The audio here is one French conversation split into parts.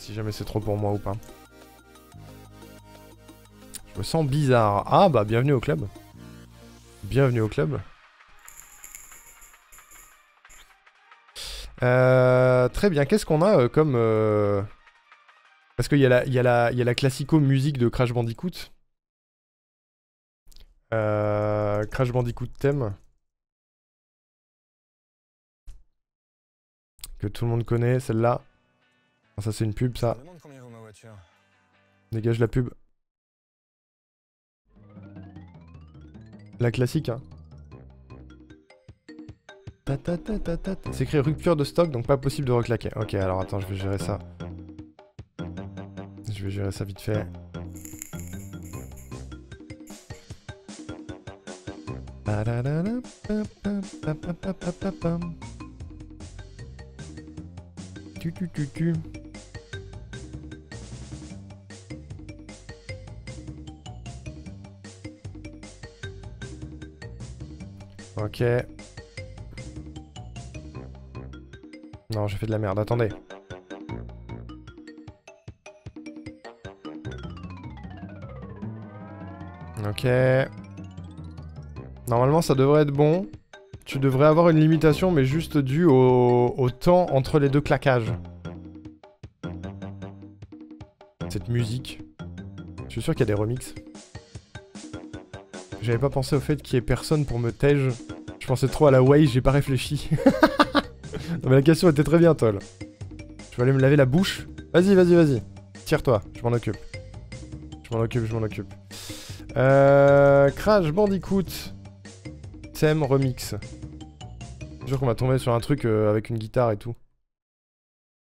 Si jamais c'est trop pour moi ou pas. Je me sens bizarre. Ah bah bienvenue au club. Bienvenue au club. Très bien, qu'est-ce qu'on a comme... Parce qu'il y a la classico musique de Crash Bandicoot. Crash Bandicoot thème. Que tout le monde connaît, celle-là. Ça c'est une pub ça. Dégage la pub. La classique hein. C'est écrit rupture de stock donc pas possible de reclaquer. Ok alors attends je vais gérer ça. Je vais gérer ça vite fait. Tu. Ok. Non, j'ai fait de la merde, attendez. Ok. Normalement, ça devrait être bon. Tu devrais avoir une limitation, mais juste due au temps entre les deux claquages. Cette musique. Je suis sûr qu'il y a des remixes. J'avais pas pensé au fait qu'il y ait personne pour me tège. Je pensais trop à la way, j'ai pas réfléchi. Non mais la question était très bien, Toll. Je vais aller me laver la bouche. Vas-y. Tire-toi, je m'en occupe. Je m'en occupe. Crash Bandicoot. Thème remix. Je suis sûr qu'on va tomber sur un truc avec une guitare et tout.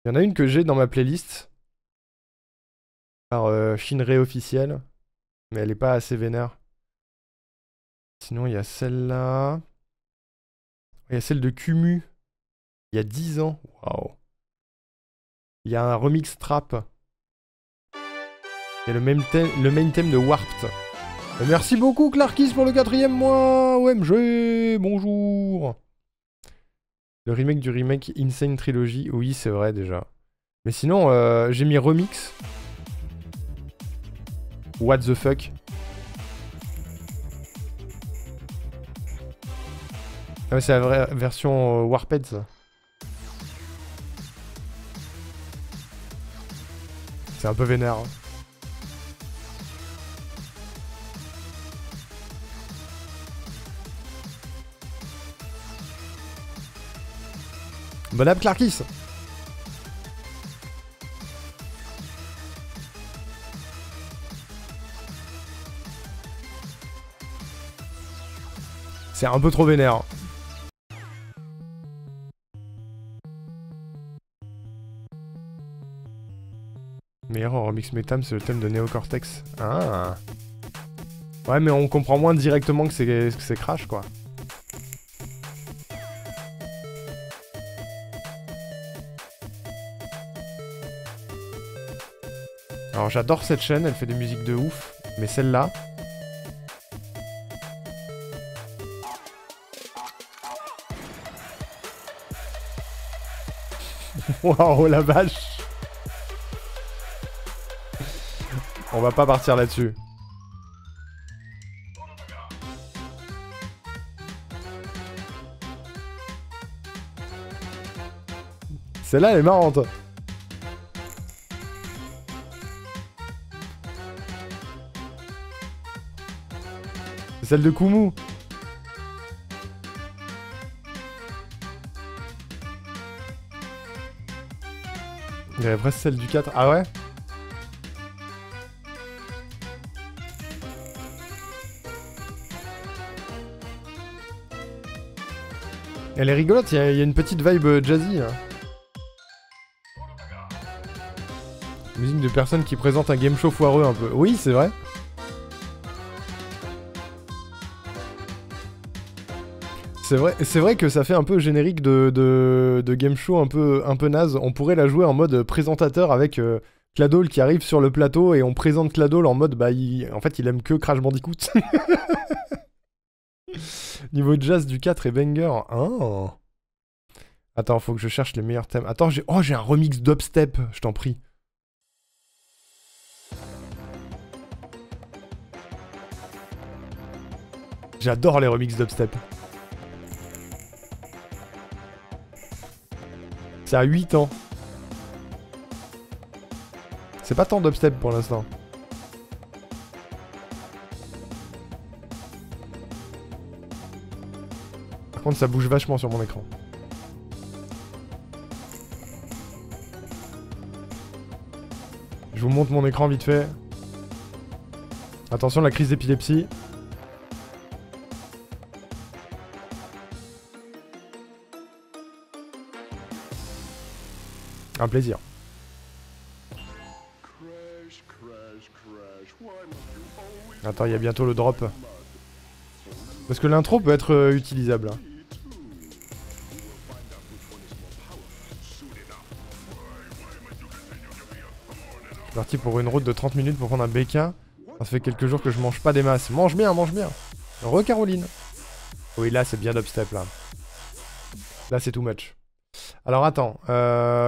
Il y en a une que j'ai dans ma playlist. Par Shinrei officiel. Mais elle est pas assez vénère. Sinon, il y a celle-là. Il y a celle de Kumu. Il y a 10 ans. Waouh. Il y a un remix trap. Il y a le main thème de Warped. Et merci beaucoup Clarkis pour le 4e mois. OMG, bonjour. Le remake du remake Insane Trilogy. Oui, c'est vrai déjà. Mais sinon, j'ai mis remix. What the fuck. Ah mais c'est la vraie version Warped ça. C'est un peu vénère. Hein. Bon app Clarkis. C'est un peu trop vénère. Meilleur en remix Metam, c'est le thème de Neocortex. Ah. Ouais, mais on comprend moins directement que c'est Crash, quoi. Alors j'adore cette chaîne, elle fait des musiques de ouf. Mais celle-là... Waouh, la vache. On va pas partir là-dessus. Celle-là, elle est marrante. C'est celle de Kumu. Il y avait presque celle du 4. Ah ouais? Elle est rigolote, il y a une petite vibe jazzy. Hein. Musique de personnes qui présentent un game show foireux un peu. Oui, c'est vrai. C'est vrai que ça fait un peu générique de game show un peu naze. On pourrait la jouer en mode présentateur avec Cladol qui arrive sur le plateau et on présente Cladol en mode en fait il aime que Crash Bandicoot. Niveau jazz du 4 et banger. Oh. Attends, faut que je cherche les meilleurs thèmes. Attends, j'ai un remix dubstep, je t'en prie. J'adore les remixes dubstep. C'est à 8 ans. C'est pas tant dubstep pour l'instant. Par contre, ça bouge vachement sur mon écran. Je vous montre mon écran vite fait. Attention, la crise d'épilepsie. Un plaisir. Attends, il y a bientôt le drop. Parce que l'intro peut être utilisable. Hein. Je suis parti pour une route de 30 minutes pour prendre un béquin. Ça fait quelques jours que je mange pas des masses. Mange bien, mange bien. Caroline. Oui, là, c'est bien dubstep, là. Là, c'est too much. Alors, attends.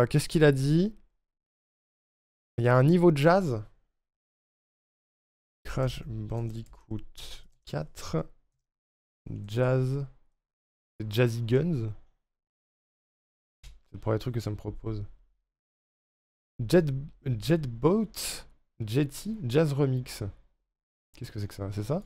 Qu'est-ce qu'il a dit? Il y a un niveau de jazz. Crash Bandicoot 4. Jazz. Jazzy Guns. C'est le premier truc que ça me propose. Jetboat. Jetty. Jazz Remix. Qu'est-ce que c'est que ça? C'est ça?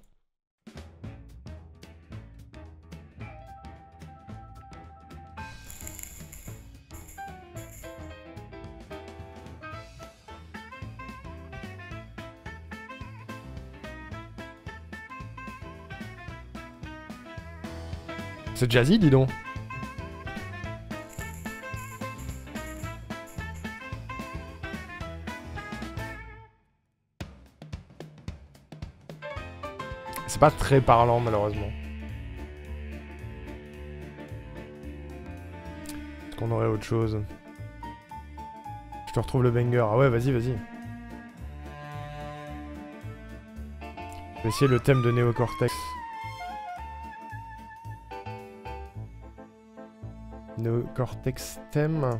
C'est jazzy, dis donc. C'est pas très parlant, malheureusement. Est-ce qu'on aurait autre chose? Je te retrouve le banger. Ah ouais, vas-y, vas-y. Je vais essayer le thème de Néocortex. Néocortex thème.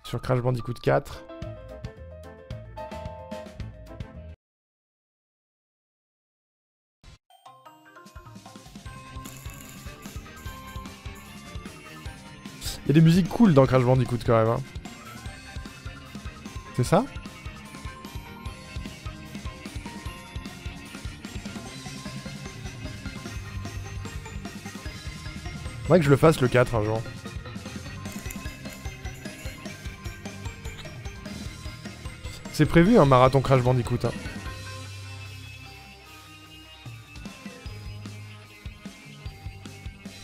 Sur Crash Bandicoot 4. Il y a des musiques cool dans Crash Bandicoot quand même. Hein. C'est ça? Faudrait que je le fasse le 4 un jour. C'est prévu un marathon Crash Bandicoot. Hein.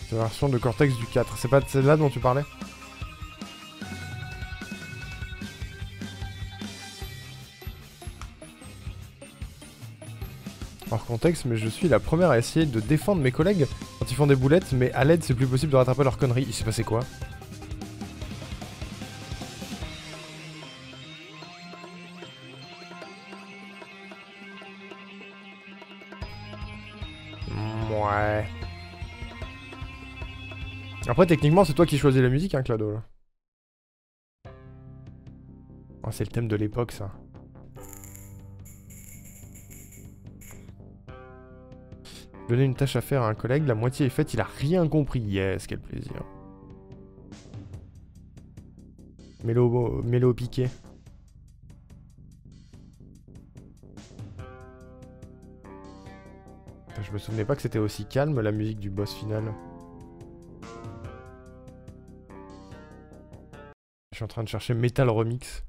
C'est la version de Cortex du 4. C'est pas celle-là dont tu parlais? Hors contexte, mais je suis la première à essayer de défendre mes collègues quand ils font des boulettes, mais à l'aide c'est plus possible de rattraper leurs conneries. Il s'est passé quoi? Ouais. Après, techniquement, c'est toi qui choisis la musique, hein, Claudio, là. Oh, c'est le thème de l'époque, ça. Donner une tâche à faire à un collègue, la moitié est faite, il a rien compris. Yes, quel plaisir. Mélo piqué. Je me souvenais pas que c'était aussi calme, la musique du boss final. Je suis en train de chercher Metal Remix.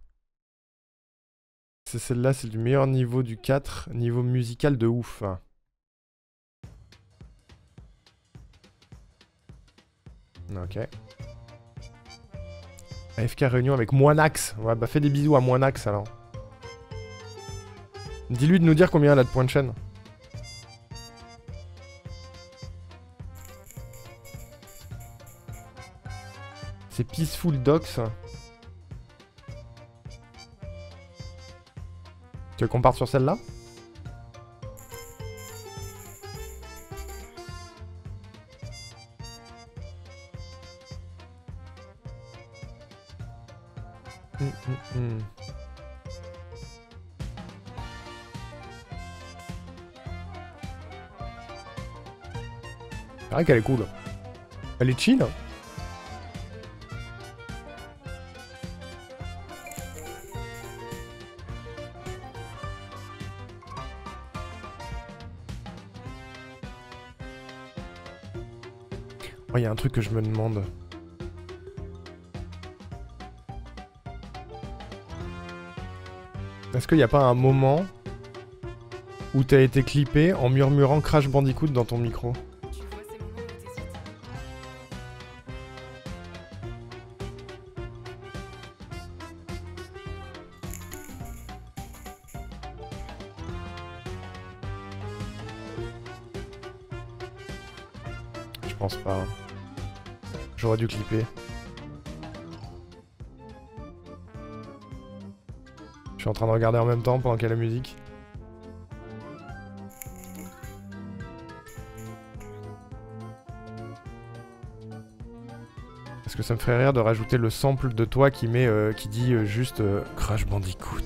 C'est celle-là, c'est du meilleur niveau du 4, niveau musical de ouf. Ok. AFK réunion avec Moinax. Ouais, bah fais des bisous à Moinax alors. Dis-lui de nous dire combien elle a de points de chaîne. C'est Peaceful Docs. Tu veux qu'on parte sur celle-là? vrai qu'elle est cool. Elle est chill. Oh, y a un truc que je me demande. Est-ce qu'il n'y a pas un moment où t'as été clippé en murmurant Crash Bandicoot dans ton micro? Je pense pas. J'aurais dû clipper. Je suis en train de regarder en même temps pendant qu'il y a la musique. Parce que ça me ferait rire de rajouter le sample de toi qui met, qui dit juste Crash Bandicoot.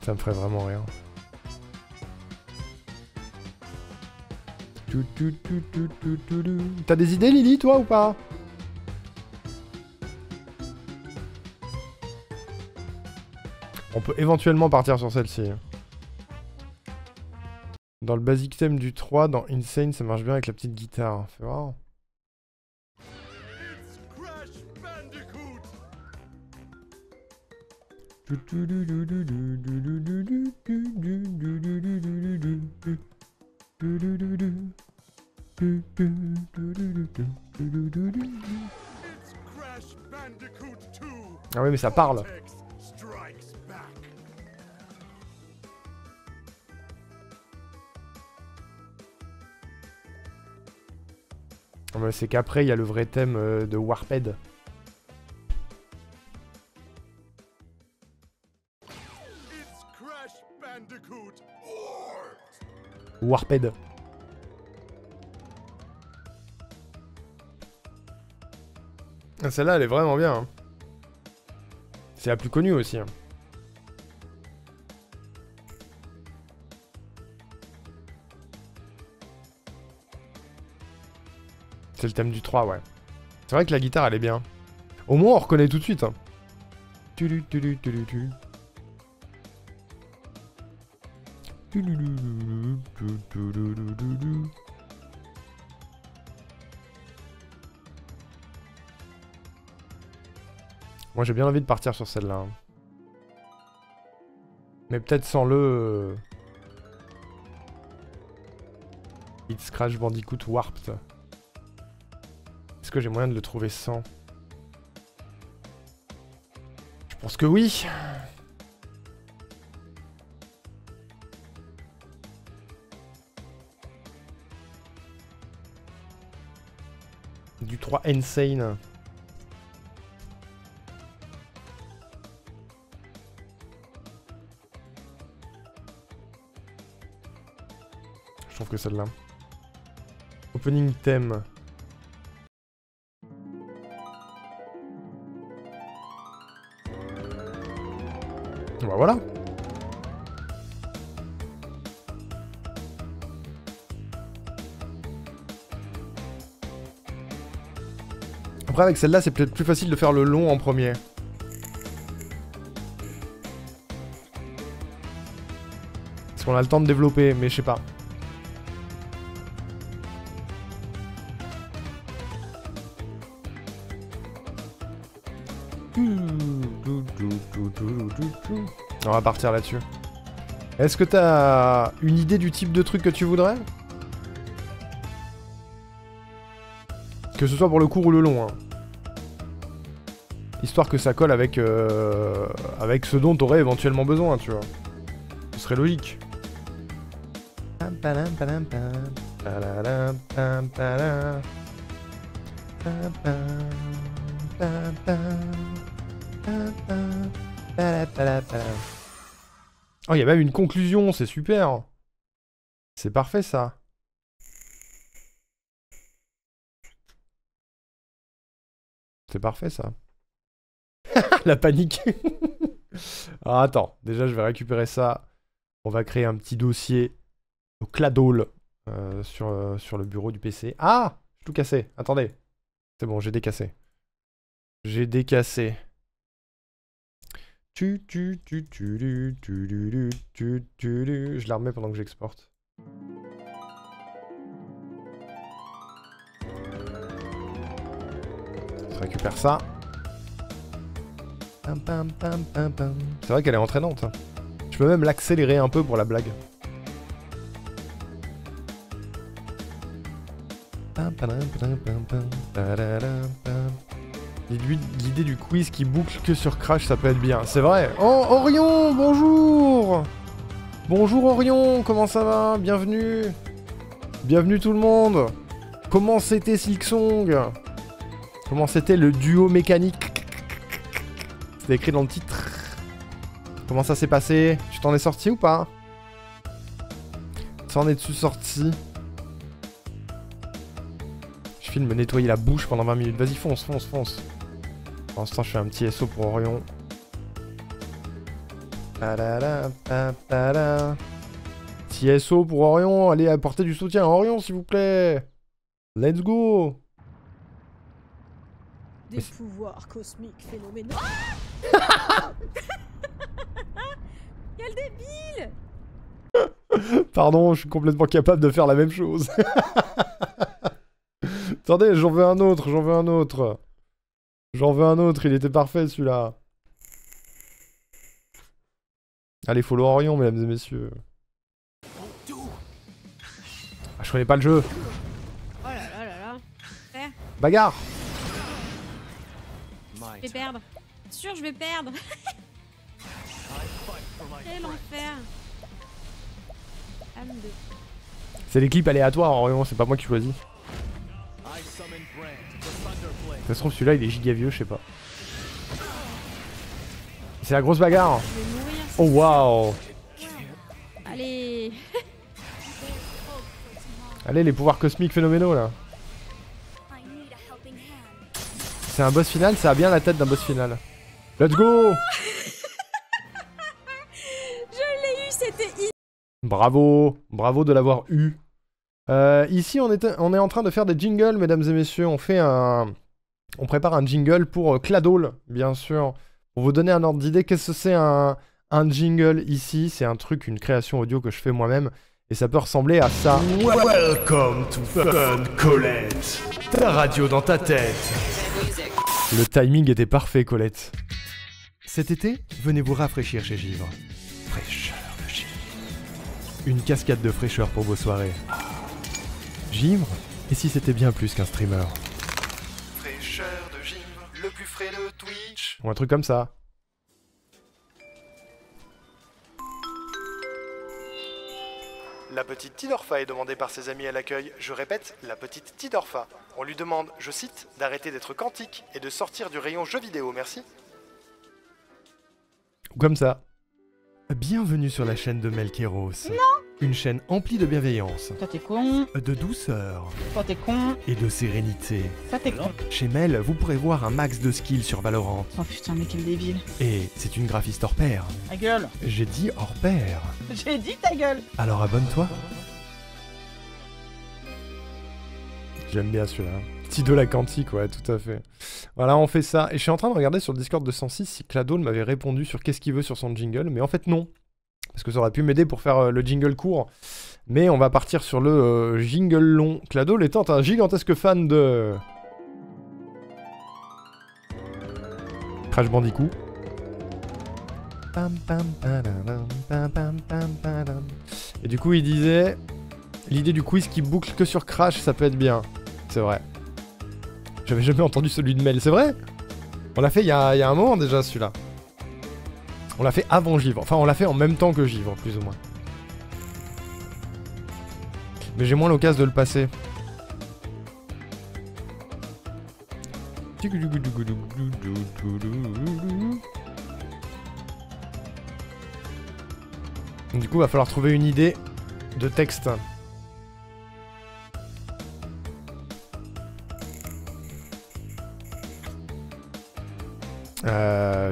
Ça me ferait vraiment rire. T'as des idées, Lily, toi, ou pas? On peut éventuellement partir sur celle-ci. Dans le basic theme du 3, dans Insane, ça marche bien avec la petite guitare. Fais voir. Ah oui, mais ça parle. C'est qu'après, il y a le vrai thème de Warped. Warped. Celle-là, elle est vraiment bien. Hein. C'est la plus connue aussi. Hein. C'est le thème du 3, ouais. C'est vrai que la guitare, elle est bien. Au moins, on reconnaît tout de suite. Hein. Moi, j'ai bien envie de partir sur celle-là. Hein. Mais peut-être sans le... It's Crash Bandicoot Warped. Est-ce que j'ai moyen de le trouver sans? Je pense que oui. Du 3 Insane. Je trouve que celle-là. Opening theme. Bah voilà. Après avec celle-là c'est peut-être plus facile de faire le long en premier. Parce qu'on a le temps de développer, mais je sais pas. On va partir là-dessus. Est-ce que t'as une idée du type de truc que tu voudrais? Que ce soit pour le court ou le long. Hein. Histoire que ça colle avec, avec ce dont t'aurais éventuellement besoin, tu vois. Ce serait logique. Oh, il y a même une conclusion, c'est super. C'est parfait, ça. C'est parfait, ça. La panique. Alors, attends, déjà, je vais récupérer ça. On va créer un petit dossier au Cladol sur le bureau du PC. Ah! J'ai tout cassé. Attendez. C'est bon, j'ai décassé. J'ai décassé. Je la remets pendant que j'exporte. Je récupère ça. C'est vrai qu'elle est entraînante. Hein. Je peux même l'accélérer un peu pour la blague. L'idée du quiz qui boucle que sur Crash, ça peut être bien. C'est vrai. Oh, Orion, bonjour! Bonjour Orion, comment ça va? Bienvenue. Bienvenue tout le monde. Comment c'était Silksong? Comment c'était le duo mécanique? C'était écrit dans le titre. Comment ça s'est passé? Tu t'en es sorti ou pas? T'en es-tu sorti? Je filme me nettoyer la bouche pendant 20 minutes. Vas-y, fonce, fonce, fonce. Pour l'instant, je fais un petit SO pour Orion. Petit SO pour Orion. Allez, apportez du soutien à Orion, s'il vous plaît. Let's go. Des pouvoirs cosmiques phénoménaux. Quel débile! Pardon, je suis complètement capable de faire la même chose. Attendez, j'en veux un autre, j'en veux un autre. J'en veux un autre, il était parfait celui-là. Allez, follow Orion, mesdames et messieurs. Ah, je connais pas le jeu. Oh là là là là. Faire. Bagarre. Je vais perdre. Sûr, je vais perdre. Quel enfer. Âme de... C'est l'équipe aléatoire, Orion, c'est pas moi qui choisis. Ça se trouve, celui-là, il est giga vieux, je sais pas. C'est la grosse bagarre. Je vais mourir. Oh, waouh. Allez. Allez, les pouvoirs cosmiques phénoménaux, là. C'est un boss final, ça a bien la tête d'un boss final. Let's go. Je l'ai eu, c'était... Bravo. Bravo de l'avoir eu. Ici, on est en train de faire des jingles, mesdames et messieurs. On prépare un jingle pour Cladol, bien sûr. Pour vous donner un ordre d'idée, qu'est-ce que c'est un jingle ici? C'est un truc, une création audio que je fais moi-même. Et ça peut ressembler à ça. Welcome to Fun Colette. Ta radio dans ta tête. Le timing était parfait, Colette. Cet été, venez vous rafraîchir chez Givre. Fraîcheur de Givre. Une cascade de fraîcheur pour vos soirées. Givre? Et si c'était bien plus qu'un streamer? Fraîcheur de Givre, le plus frais de Twitch. Ou un truc comme ça. La petite Tidorfa est demandée par ses amis à l'accueil. Je répète, la petite Tidorfa. On lui demande, je cite, d'arrêter d'être quantique et de sortir du rayon jeux vidéo, merci. Ou comme ça. Bienvenue sur la chaîne de Melkeros. Non. Une chaîne emplie de bienveillance, Toi t'es con. de douceur Toi t'es con. et de sérénité. Toi t'es con. Chez Mel, vous pourrez voir un max de skills sur Valorant. Oh putain, mais quel débile. Et c'est une graphiste hors pair. Ta gueule. J'ai dit hors pair. J'ai dit ta gueule. Alors abonne-toi. J'aime bien celui-là. Petit de la quantique, ouais, tout à fait. Voilà, on fait ça. Et je suis en train de regarder sur le Discord de 106 si Cladol m'avait répondu sur qu'est-ce qu'il veut sur son jingle. Mais en fait, non. Parce que ça aurait pu m'aider pour faire le jingle court. Mais on va partir sur le jingle long. Cladol étant un gigantesque fan de... Crash Bandicoot. Et du coup, il disait... L'idée du quiz qui boucle que sur Crash, ça peut être bien. C'est vrai. J'avais jamais entendu celui de Mel, c'est vrai? On l'a fait il y a un moment déjà, celui-là. On l'a fait avant Givre. Enfin, on l'a fait en même temps que Givre, plus ou moins. Mais j'ai moins l'occasion de le passer. Du coup, va falloir trouver une idée de texte.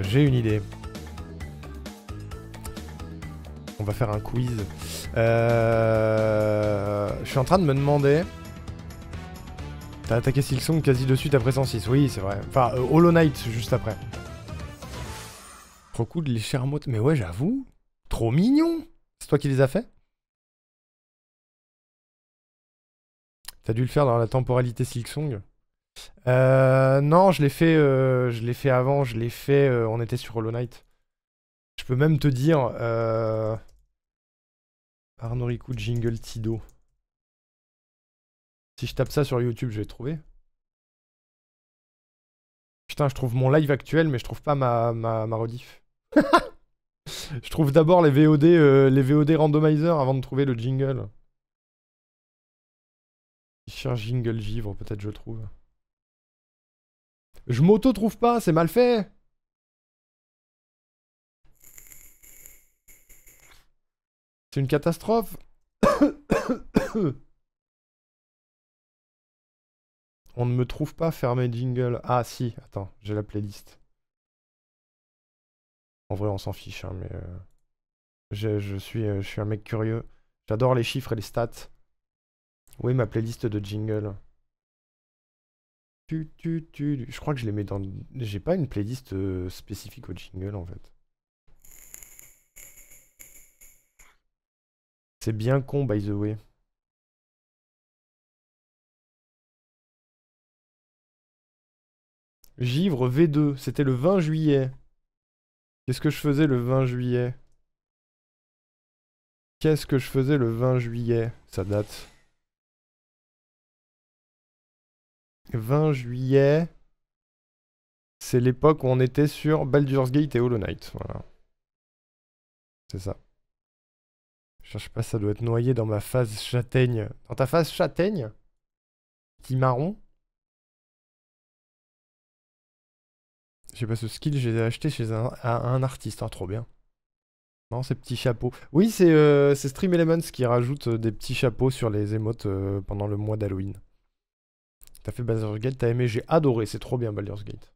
J'ai une idée. On va faire un quiz. Je suis en train de me demander... T'as attaqué Silksong quasi de suite après 106. Oui, c'est vrai. Enfin, Hollow Knight juste après. Trop cool, les Shermotes. Mais ouais, j'avoue. Trop mignon. C'est toi qui les as fait? T'as dû le faire dans la temporalité Silksong. Non, je l'ai fait avant. Je l'ai fait... on était sur Hollow Knight. Je peux même te dire... Arnoriku Jingle Tido. Si je tape ça sur YouTube, je vais trouver. Putain, je trouve mon live actuel, mais je trouve pas ma rediff. Je trouve d'abord les VOD randomizer avant de trouver le jingle. Je cherche jingle givre, peut-être je trouve. Je m'auto-trouve pas, c'est mal fait. C'est une catastrophe. On ne me trouve pas fermé jingle. Ah si, attends, j'ai la playlist. En vrai, on s'en fiche, hein, mais... je suis un mec curieux. J'adore les chiffres et les stats. Oui, ma playlist de jingle. Je crois que je les mets dans... J'ai pas une playlist spécifique au jingle, en fait. C'est bien con, by the way. Givre V2, c'était le 20 juillet. Qu'est-ce que je faisais le 20 juillet? Qu'est-ce que je faisais le 20 juillet? Ça date. 20 juillet... C'est l'époque où on était sur Baldur's Gate et Hollow Knight. Voilà. C'est ça. Je cherche pas, ça doit être noyé dans ma phase châtaigne. Dans ta phase châtaigne? Petit marron? Je sais pas, ce skill, j'ai acheté chez un artiste. Oh, trop bien. Non, ces petits chapeaux. Oui, c'est Stream Elements qui rajoute des petits chapeaux sur les émotes pendant le mois d'Halloween. T'as fait Baldur's Gate, t'as aimé, j'ai adoré. C'est trop bien, Baldur's Gate.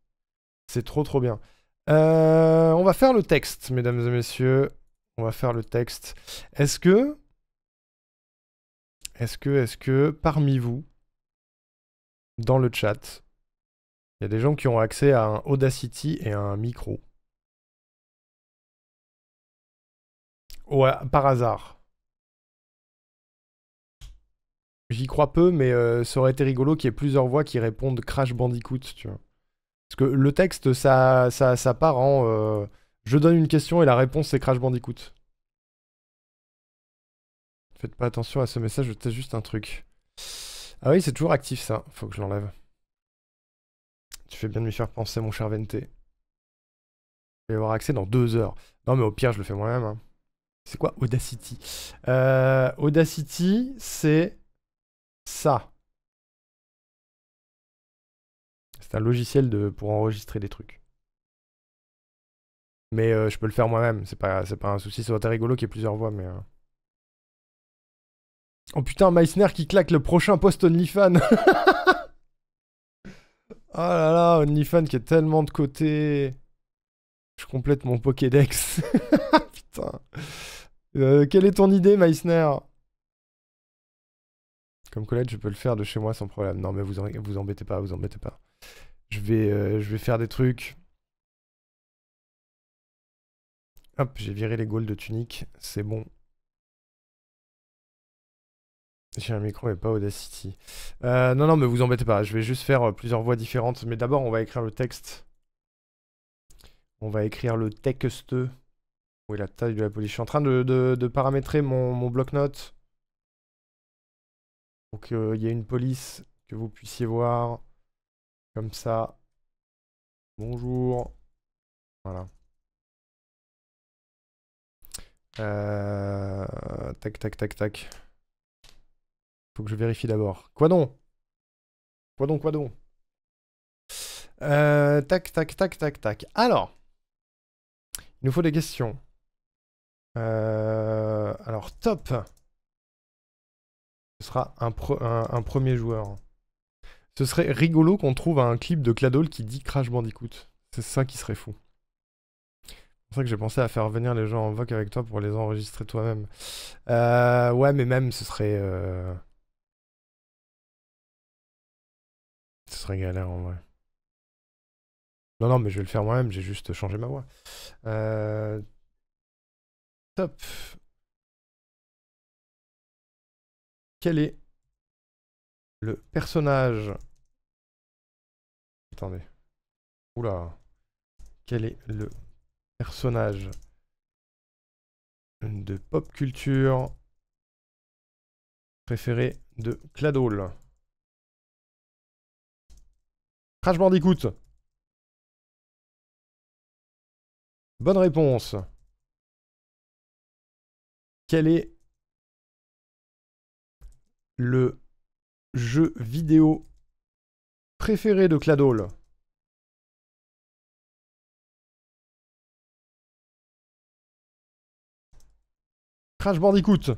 C'est trop bien. On va faire le texte, mesdames et messieurs. On va faire le texte. Est-ce que parmi vous, dans le chat, il y a des gens qui ont accès à un Audacity et à un micro? Ouais, par hasard. J'y crois peu, mais ça aurait été rigolo qu'il y ait plusieurs voix qui répondent Crash Bandicoot, tu vois. Parce que le texte, ça part en... je donne une question et la réponse, c'est Crash Bandicoot. Faites pas attention à ce message, je teste juste un truc. Ah oui, c'est toujours actif, ça. Faut que je l'enlève. Tu fais bien de m'y faire penser, mon cher Vente. Je vais y avoir accès dans 2 heures. Non, mais au pire, je le fais moi-même. Hein. C'est quoi Audacity? Audacity, c'est ça. C'est un logiciel pour enregistrer des trucs. Mais je peux le faire moi-même, c'est pas un souci. Ça aurait été rigolo qu'il y ait plusieurs voix, mais... Oh putain, Meissner qui claque le prochain post OnlyFans. Oh là là, OnlyFans qui est tellement de côté. Je complète mon Pokédex. Putain. Quelle est ton idée, Meissner? Comme Colette, je peux le faire de chez moi sans problème. Non, mais vous embêtez pas, vous embêtez pas. Je vais faire des trucs. Hop, j'ai viré les goals de tunique. C'est bon. J'ai un micro mais pas Audacity. Non, mais vous embêtez pas. Je vais juste faire plusieurs voix différentes. Mais d'abord, on va écrire le texte. On va écrire le texte. Oui, la taille de la police. Je suis en train de paramétrer mon bloc-notes. Pour qu'il y ait une police que vous puissiez voir. Comme ça. Bonjour. Voilà. Tac. Faut que je vérifie d'abord. Quoi donc? Tac. Alors. Il nous faut des questions. Alors, top. Ce sera un premier joueur. Ce serait rigolo qu'on trouve un clip de Cladol qui dit Crash Bandicoot. C'est ça qui serait fou. C'est vrai que j'ai pensé à faire venir les gens en voc avec toi pour les enregistrer toi-même. Ouais, mais même, ce serait... Ce serait galère en vrai. Non, non, mais je vais le faire moi-même, j'ai juste changé ma voix. Top. Quel est le personnage... Attendez. Oula. Quel est le personnage de pop culture préféré de Cladol? Crash Bandicoot. Bonne réponse. Quel est le jeu vidéo préféré de Cladol? Crash Bandicoot.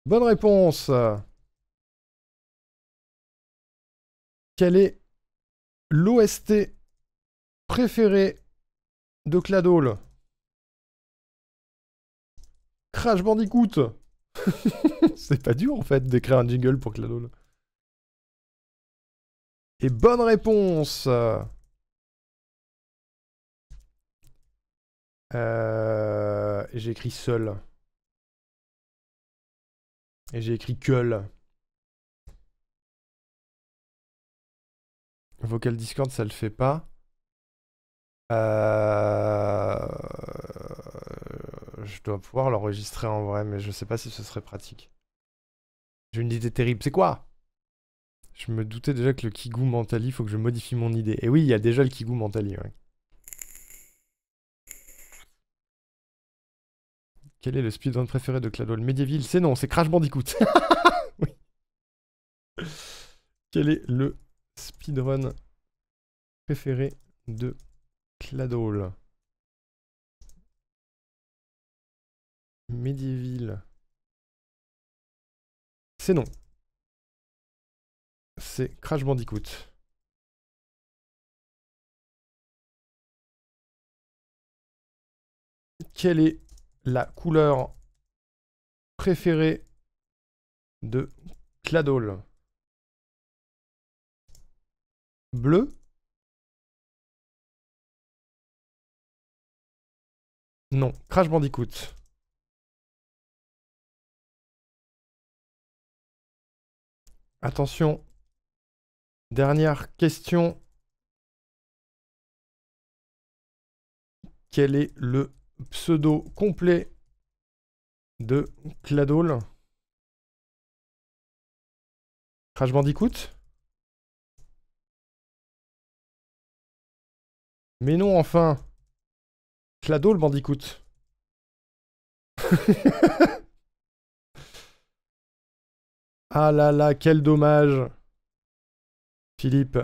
Bonne réponse. Quel est l'OST préféré de Cladol? Crash Bandicoot. C'est pas dur en fait d'écrire un jingle pour Cladol. Et bonne réponse. J'ai écrit seul. Et j'ai écrit Keul. Vocal Discord, ça le fait pas. Je dois pouvoir l'enregistrer en vrai, mais je sais pas si ce serait pratique. J'ai une idée terrible. C'est quoi? Je me doutais déjà que le Kigou Mentali, faut que je modifie mon idée. Et oui, il y a déjà le Kigou Mentali, ouais. Quel est le speedrun préféré de Cladol Medieval? C'est non, c'est Crash Bandicoot. Oui. Quel est le speedrun préféré de Cladol? Medieval. C'est non. C'est Crash Bandicoot. Quelle est la couleur préférée de Cladol? Bleu? Non, Crash Bandicoot. Attention. Dernière question. Quel est le pseudo complet de Cladol? Crash Bandicoot? Mais non, enfin. Cladol Bandicoot. Ah là là, quel dommage. Philippe.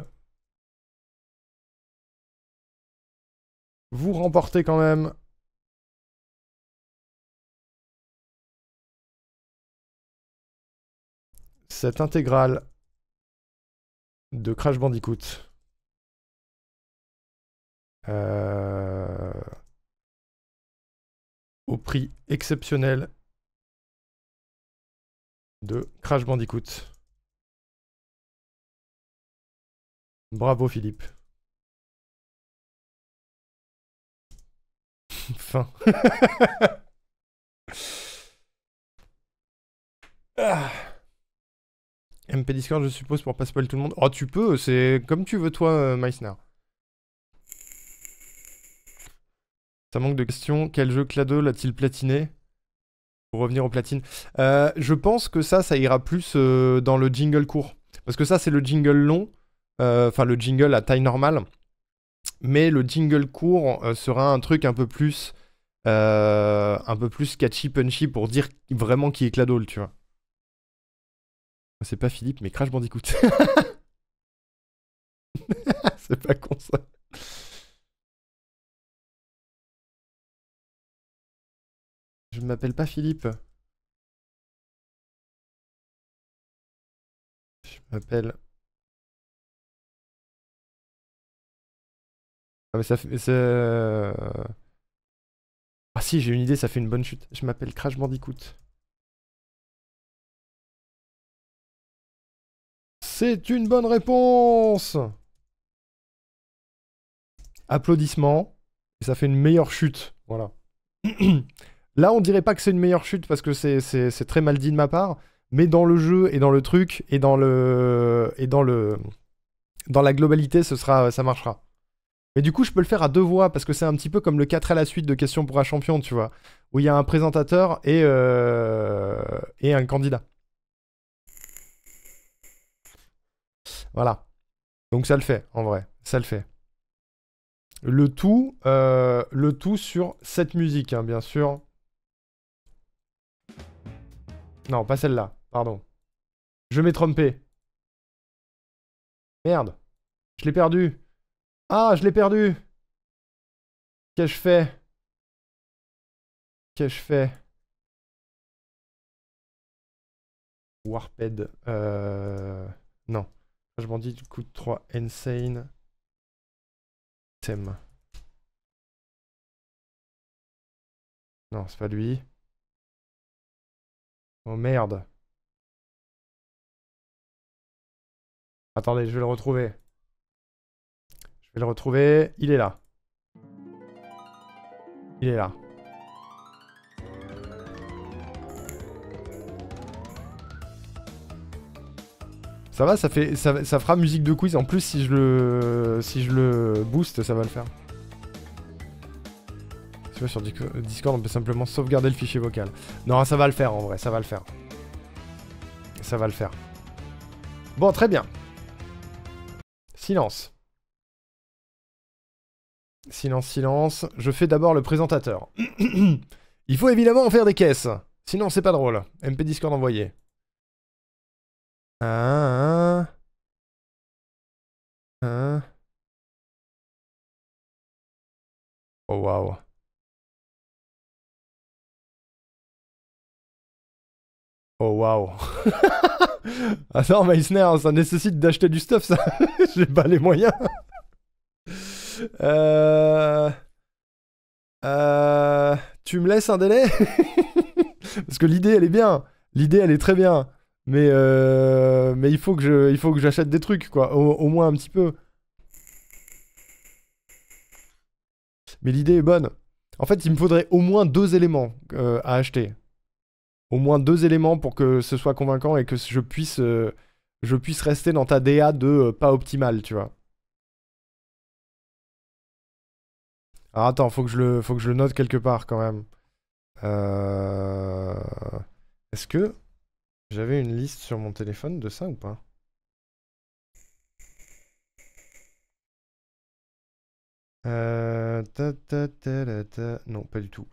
Vous remportez quand même cette intégrale de Crash Bandicoot. Au prix exceptionnel de Crash Bandicoot. Bravo Philippe. Fin. Ah. MP Discord, je suppose, pour pas spoil tout le monde. Oh, tu peux, c'est comme tu veux, toi, Meissner. Ça manque de questions. Quel jeu Cladol a-t-il platiné? Pour revenir au platine. Je pense que ça ira plus dans le jingle court. Parce que ça, c'est le jingle long. Enfin, le jingle à taille normale. Mais le jingle court sera un truc un peu plus catchy, punchy pour dire vraiment qui est Cladol, tu vois. C'est pas Philippe, mais Crash Bandicoot. C'est pas con ça. Je ne m'appelle pas Philippe. Je m'appelle Ah, mais ça fait... Ah si, j'ai une idée, ça fait une bonne chute. Je m'appelle Crash Bandicoot. C'est une bonne réponse! Applaudissements. Et ça fait une meilleure chute. Voilà. Là, on dirait pas que c'est une meilleure chute parce que c'est très mal dit de ma part. Mais dans le jeu et dans le truc et dans la globalité, ça marchera. Mais du coup, je peux le faire à deux voix parce que c'est un petit peu comme le 4 à la suite de Questions pour un champion, tu vois. Où il y a un présentateur et un candidat. Voilà. Donc ça le fait, en vrai. Ça le fait. Le tout sur cette musique, hein, bien sûr. Non, pas celle-là. Pardon. Je m'ai trompé. Merde. Je l'ai perdu. Ah, je l'ai perdu. Qu'ai-je fait? Qu'ai-je fait? Warped. Non. Je m'en dis du coup 3 Insane. Thème. Non, c'est pas lui. Oh merde. Attendez, je vais le retrouver. Je vais le retrouver. Il est là. Il est là. Ça va, ça fera musique de quiz. En plus, si je le booste, ça va le faire. Tu vois, sur Discord, on peut simplement sauvegarder le fichier vocal. Non, ça va le faire en vrai, ça va le faire. Ça va le faire. Bon, très bien. Silence. Silence, silence. Je fais d'abord le présentateur. Il faut évidemment en faire des caisses. Sinon, c'est pas drôle. MP Discord envoyé. Oh waouh. Oh waouh. Attends, Meissner, ça nécessite d'acheter du stuff, ça. J'ai pas les moyens. Tu me laisses un délai? Parce que l'idée, elle est bien. L'idée, elle est très bien. Mais il faut que j'achète des trucs, quoi. Au moins un petit peu. Mais l'idée est bonne. En fait, il me faudrait au moins 2 éléments à acheter. Au moins 2 éléments pour que ce soit convaincant et que je puisse rester dans ta DA de pas optimal, tu vois. Alors attends, faut que je le note quelque part quand même. Est-ce que j'avais une liste sur mon téléphone de ça ou pas? Non, pas du tout.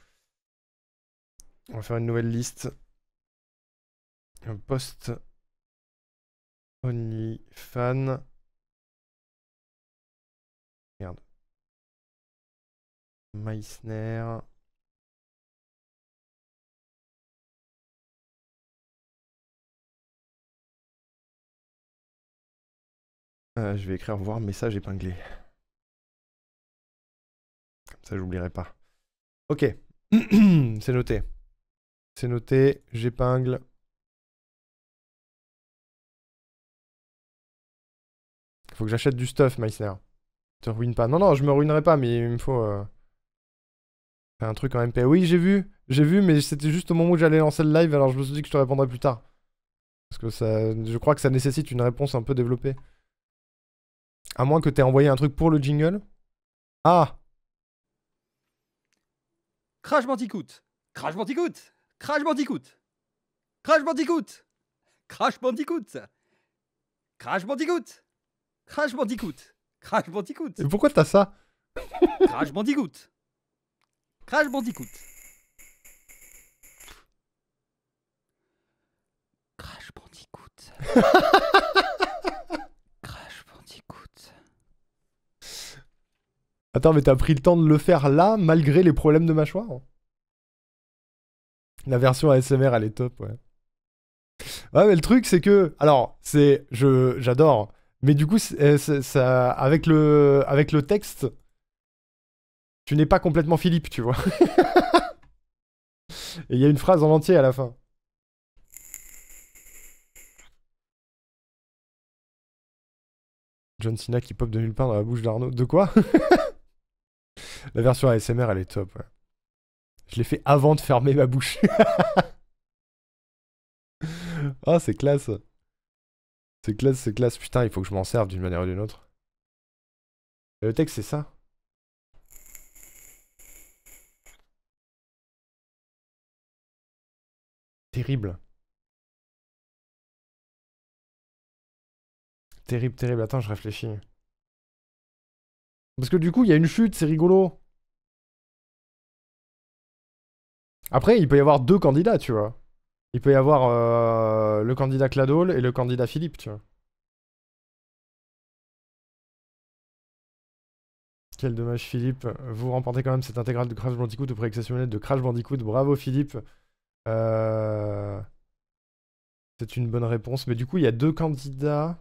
On va faire une nouvelle liste. Un post OnlyFans. Merde. Meissner. Je vais écrire voir message épinglé. Comme ça, j'oublierai pas. Ok. C'est noté. C'est noté. J'épingle. Faut que j'achète du stuff, Meissner. Te ruine pas. Non, non, je me ruinerai pas, mais il me faut faire un truc en MP. Oui, j'ai vu. J'ai vu, mais c'était juste au moment où j'allais lancer le live, alors je me suis dit que je te répondrais plus tard. Parce que je crois que ça nécessite une réponse un peu développée. À moins que t'aies envoyé un truc pour le jingle. Ah! Crash Bandicoot. Crash Bandicoot. Crash Bandicoot. Crash Bandicoot. Crash Bandicoot. Crash Bandicoot. Crash Bandicoot. Crash Bandicoot. Et pourquoi t'as ça? Crash Bandicoot. Crash Bandicoot. Crash Bandicoot. Crash Bandicoot. Attends, mais t'as pris le temps de le faire là, malgré les problèmes de mâchoire? La version ASMR, elle est top, ouais. Ouais, mais le truc, c'est que... Alors, j'adore. Mais du coup, ça, avec le texte, Tu n'es pas complètement Philippe, tu vois. Et il y a une phrase en entier à la fin. John Cena qui pop de nulle part dans la bouche d'Arnaud. De quoi? La version ASMR, elle est top, ouais. Je l'ai fait avant de fermer ma bouche. Ah, c'est classe. C'est classe, c'est classe. Putain, il faut que je m'en serve d'une manière ou d'une autre. Et le texte, c'est ça. Terrible. Terrible, terrible. Attends, je réfléchis. Parce que du coup, il y a une chute, c'est rigolo. Après, il peut y avoir deux candidats, tu vois. Il peut y avoir le candidat Cladol et le candidat Philippe, tu vois. Quel dommage, Philippe. Vous remportez quand même cette intégrale de Crash Bandicoot au prix exceptionnel de Crash Bandicoot. Bravo, Philippe. C'est une bonne réponse. Mais du coup, il y a deux candidats.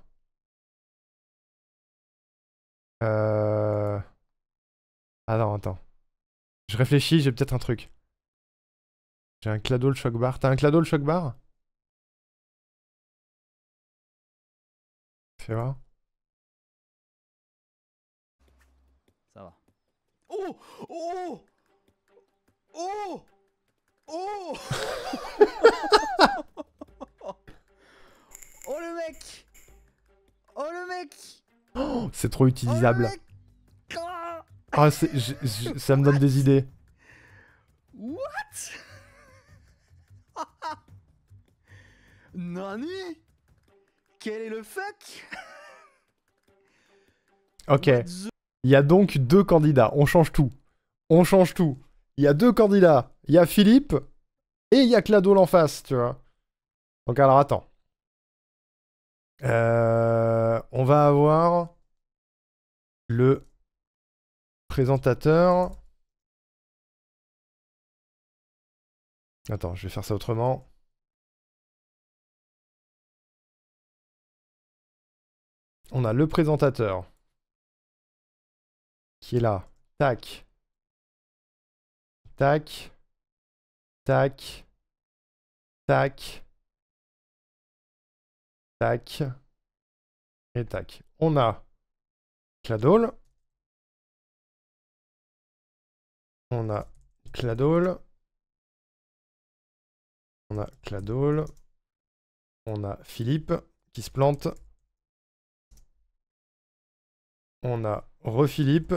Attends. Je réfléchis, j'ai peut-être un truc. J'ai un Cladol Shock Bar. T'as un Cladol Shock Bar? Fais voir. Ça va. Oh! Oh! Oh! Oh! Oh le mec! Oh le mec! Oh, c'est trop Oh, utilisable. le mec! Ah! Ah, ça me donne des idées. What? Nani? Quel est le fuck? Ok. What the- Il y a donc deux candidats. On change tout. On change tout. Il y a deux candidats. Il y a Philippe et il y a Cladol en face, tu vois. Donc alors attends. On va avoir le présentateur. Attends, je vais faire ça autrement. On a le présentateur qui est là. Tac. Tac. Tac. Tac. Tac. Et tac. On a Cladol. On a Cladol. On a Cladol. On a Philippe qui se plante. On a re-Philippe.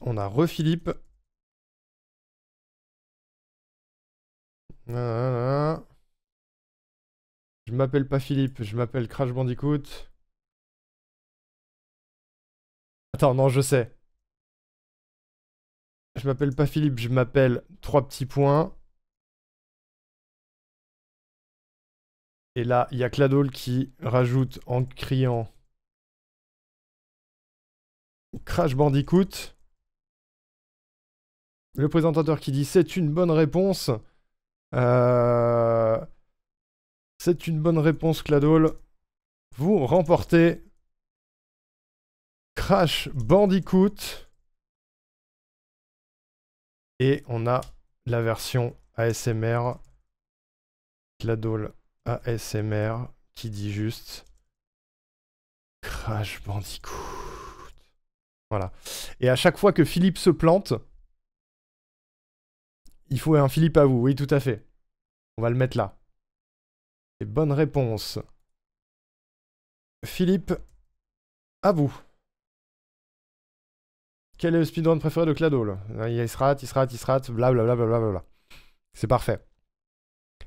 On a re-Philippe. Je m'appelle pas Philippe, je m'appelle Crash Bandicoot. Attends, non, je sais. Je m'appelle pas Philippe, je m'appelle 3 petits points. Et là, il y a Cladol qui rajoute en criant Crash Bandicoot. Le présentateur qui dit c'est une bonne réponse. C'est une bonne réponse, Cladol. Vous remportez Crash Bandicoot. Et on a la version ASMR. Cladol ASMR qui dit juste Crash Bandicoot. Voilà. Et à chaque fois que Philippe se plante, il faut un Philippe à vous. Oui, tout à fait. On va le mettre là. Et bonne réponse. Philippe, à vous. Quel est le speedrun préféré de Cladol? Il se rate, blablabla, blablabla. C'est parfait.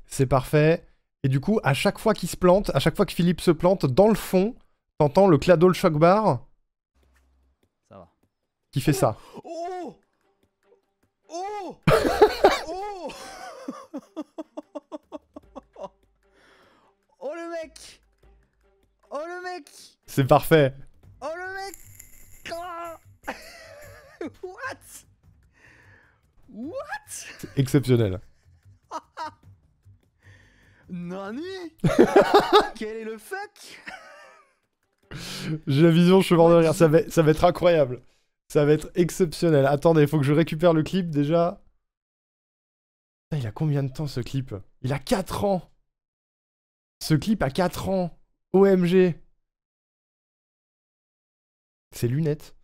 C'est parfait. Et du coup, à chaque fois qu'il se plante, à chaque fois que Philippe se plante, dans le fond, t'entends le Cladol Shock Bar. Ça va. Qui fait ça. Oh! Oh! Oh! Oh le mec! Oh le mec! C'est parfait. Oh le mec! Ah! What? What? C'est exceptionnel. Nani? Quel est le fuck? J'ai la vision, je suis mort de rire. Ça va être incroyable. Ça va être exceptionnel. Attendez, il faut que je récupère le clip déjà. Il a combien de temps ce clip? Il a 4 ans. Ce clip a 4 ans. OMG. Ses lunettes.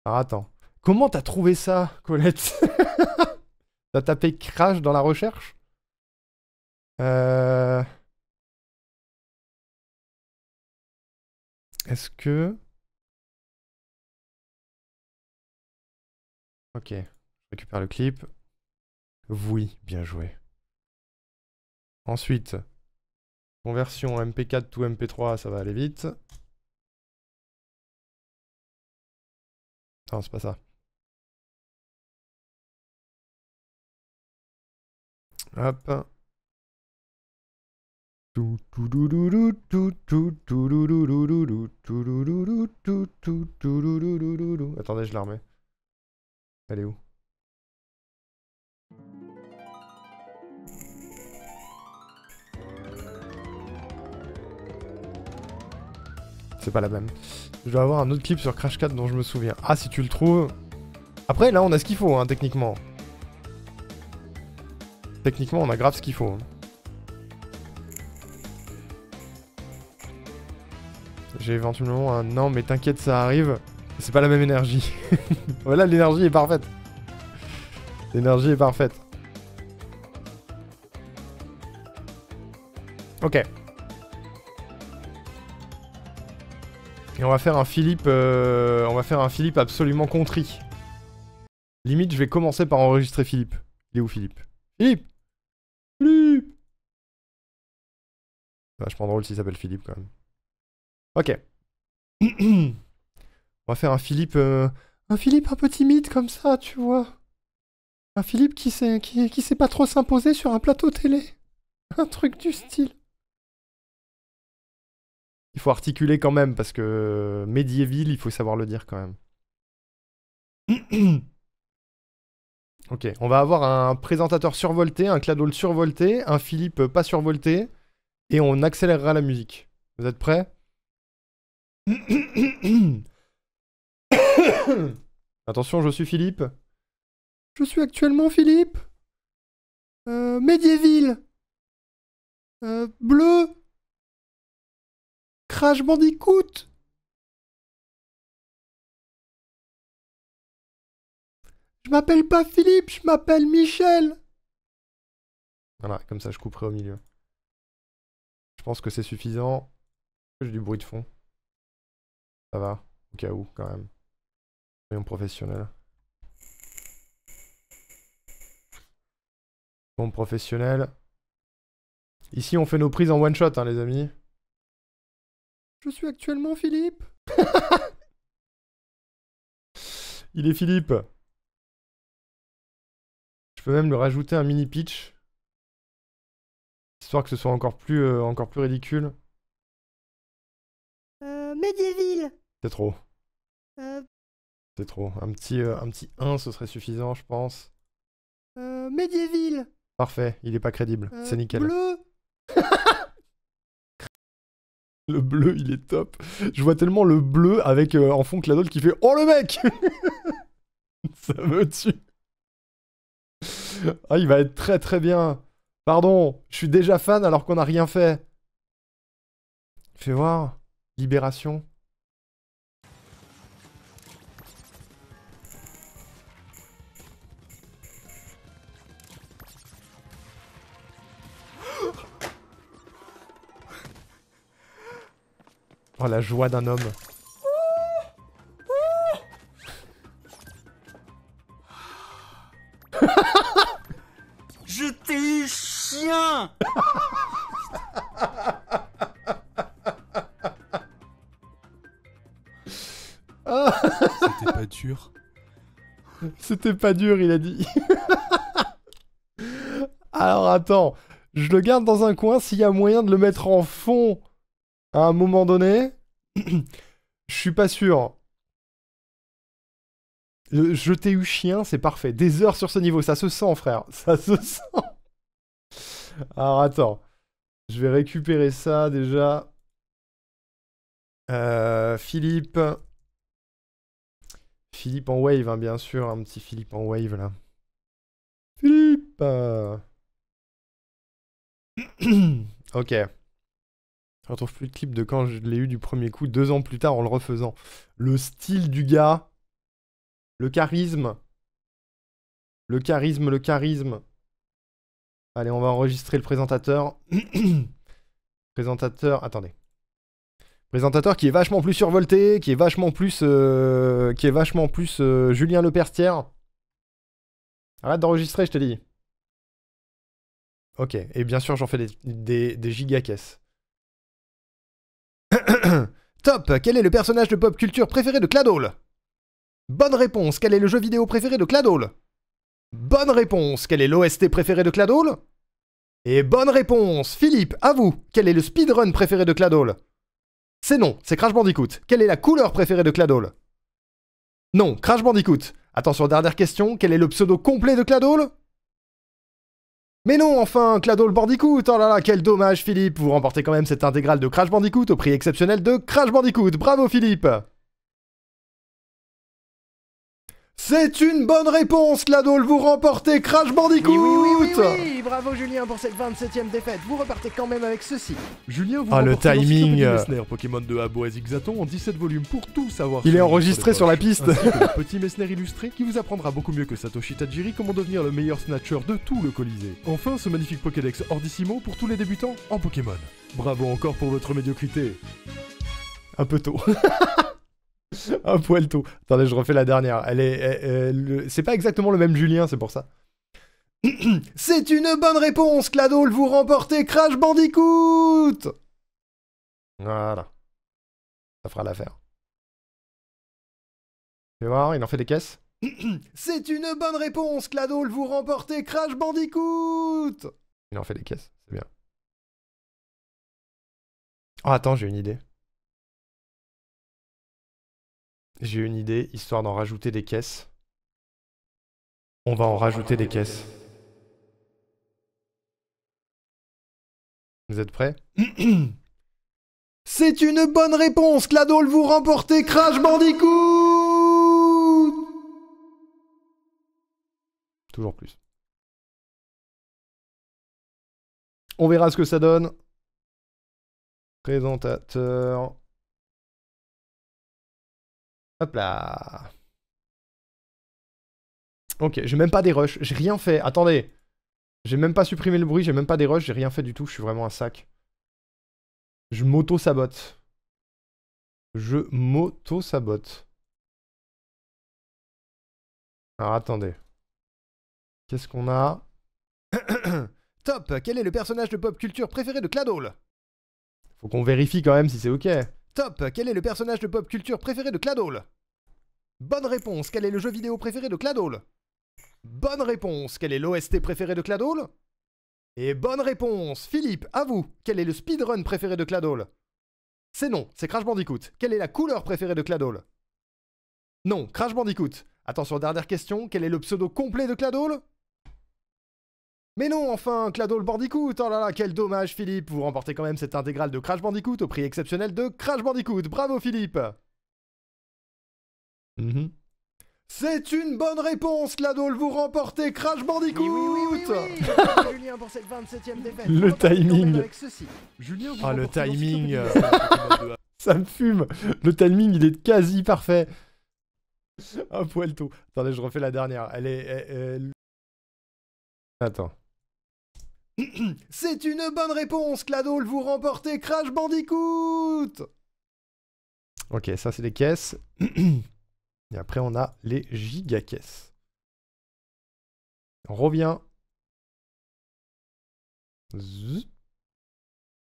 Alors attends. Comment t'as trouvé ça, Colette? T'as tapé crash dans la recherche? Est-ce que... Ok. Je récupère le clip. Oui, bien joué. Ensuite, conversion MP4 to MP3, ça va aller vite. Non, c'est pas ça. Hop. Attendez, je la remets. Elle est où? C'est pas la même. Je dois avoir un autre clip sur Crash 4 dont je me souviens. Ah, si tu le trouves... Après, là, on a ce qu'il faut, hein, techniquement. Techniquement, on a grave ce qu'il faut. Hein. J'ai éventuellement un... Non, mais t'inquiète, ça arrive. C'est pas la même énergie. Voilà, l'énergie est parfaite. L'énergie est parfaite. Ok. Et on va faire un Philippe... on va faire un Philippe absolument contrit. Limite, je vais commencer par enregistrer Philippe. Il est où, Philippe? Philippe! Philippe! C'est vachement drôle s'il s'appelle Philippe, quand même. Ok. On va faire un Philippe... un Philippe un peu timide, comme ça, tu vois. Un Philippe qui sait pas trop s'imposer sur un plateau télé. Un truc du style. Il faut articuler quand même, parce que... Medieval, il faut savoir le dire, quand même. Ok, on va avoir un présentateur survolté, un Cladol survolté, un Philippe pas survolté, et on accélérera la musique. Vous êtes prêts? Attention, je suis Philippe. Je suis actuellement Philippe. Medieval. Bleu. Crash Bandicoot. Je m'appelle pas Philippe, je m'appelle Michel. Voilà, comme ça je couperai au milieu. Je pense que c'est suffisant. J'ai du bruit de fond. Ça va, au cas où, quand même. Soyons professionnels. Bon, professionnel. Ici, on fait nos prises en one shot, hein, les amis. Je suis actuellement Philippe. Il est Philippe. Je peux même lui rajouter un mini pitch. Histoire que ce soit encore plus ridicule. Medieval. C'est trop. C'est trop. Un petit 1, ce serait suffisant, je pense. Medieval. Parfait, il est pas crédible. C'est nickel. Bleu. Le bleu, il est top. Je vois tellement le bleu avec en fond Cladol qui fait « Oh le mec !» Ça me tue. Ah, il va être très très bien. Pardon, je suis déjà fan alors qu'on n'a rien fait. Fais voir. Libération. Oh, la joie d'un homme. Je t'ai eu, chien. C'était pas dur. C'était pas dur, il a dit. Alors attends, je le garde dans un coin s'il y a moyen de le mettre en fond à un moment donné. Je suis pas sûr. Je t'ai eu chien, c'est parfait. Des heures sur ce niveau, ça se sent, frère. Ça se sent. Alors attends, je vais récupérer ça déjà. Philippe. Philippe en wave, hein, bien sûr. Un petit Philippe en wave, là. Philippe Ok. Je retrouve plus de clip de quand je l'ai eu du premier coup, 2 ans plus tard en le refaisant. Le style du gars. Le charisme. Le charisme, le charisme. Allez, on va enregistrer le présentateur. Présentateur, attendez. Présentateur qui est vachement plus survolté, qui est vachement plus Julien Lepertière. Arrête d'enregistrer, je te dis. Ok, et bien sûr, j'en fais des gigacaisses. Top, quel est le personnage de pop culture préféré de Cladol? Bonne réponse, quel est le jeu vidéo préféré de Cladol? Bonne réponse, quel est l'OST préféré de Cladol? Et bonne réponse, Philippe, à vous, quel est le speedrun préféré de Cladol? C'est non, c'est Crash Bandicoot. Quelle est la couleur préférée de Cladol? Non, Crash Bandicoot. Attention, dernière question, quel est le pseudo complet de Cladol? Mais non, enfin, Cladol Bandicoot. Oh là là, quel dommage, Philippe. Vous remportez quand même cette intégrale de Crash Bandicoot au prix exceptionnel de Crash Bandicoot. Bravo, Philippe. C'est une bonne réponse, Cladol, vous remportez Crash Bandicoot. Oui, bravo Julien pour cette 27ème défaite, vous repartez quand même avec ceci. Julien, vous Ah, le remportez timing. l'encyclopédie Messner Pokémon de Abo et Zigzaton en 17 volumes pour tout savoir. Il est sur enregistré les sur la poches, piste. ainsi que le petit Messner illustré qui vous apprendra beaucoup mieux que Satoshi Tajiri comment devenir le meilleur snatcher de tout le Colisée. Enfin, ce magnifique Pokédex Ordissimo pour tous les débutants en Pokémon. Bravo encore pour votre médiocrité. Un peu tôt. Un poil tôt. Attendez, je refais la dernière. C'est pas exactement le même Julien, c'est pour ça. C'est une bonne réponse, Cladol, vous remportez Crash Bandicoot. Voilà. Ça fera l'affaire. Tu vas voir, il en fait des caisses. C'est une bonne réponse, Cladol, vous remportez Crash Bandicoot. Il en fait des caisses, c'est bien. Oh, attends, j'ai une idée. J'ai une idée, histoire d'en rajouter des caisses. On va en rajouter des caisses. Vous êtes prêts? C'est une bonne réponse, Cladol, vous remportez Crash Bandicoot. Toujours plus. On verra ce que ça donne. Présentateur. Hop là. Ok, j'ai même pas des rushs, j'ai rien fait. Attendez. J'ai même pas supprimé le bruit, j'ai même pas des rushs, j'ai rien fait du tout, je suis vraiment un sac. Je m'auto-sabote. Je m'auto-sabote. Alors attendez. Qu'est-ce qu'on a? Top, quel est le personnage de pop culture préféré de Cladol? Faut qu'on vérifie quand même si c'est ok. Top, quel est le personnage de pop culture préféré de Cladol? Bonne réponse, quel est le jeu vidéo préféré de Cladol? Bonne réponse, quel est l'OST préféré de Cladol? Et bonne réponse, Philippe, à vous, quel est le speedrun préféré de Cladol? C'est non, c'est Crash Bandicoot. Quelle est la couleur préférée de Cladol? Non, Crash Bandicoot. Attention, dernière question, quel est le pseudo complet de Cladol? Mais non, enfin, Cladol Bandicoot. Oh là là, quel dommage, Philippe. Vous remportez quand même cette intégrale de Crash Bandicoot au prix exceptionnel de Crash Bandicoot. Bravo, Philippe. C'est une bonne réponse, Cladol, vous remportez Crash Bandicoot. Bravo Julien pour cette 27ème défaite. Le vous repartez quand même timing. avec ceci. Julien, vous Ah, le remportez timing. l'encyclopédie Messner Pokémon de Ça me fume. Le timing, il est quasi parfait. Un poil tôt. Attendez, je refais la dernière. Attends. C'est une bonne réponse, Cladol, vous remportez Crash Bandicoot. Ok, ça c'est les caisses. Et après on a les giga-caisses. On revient. Zzz.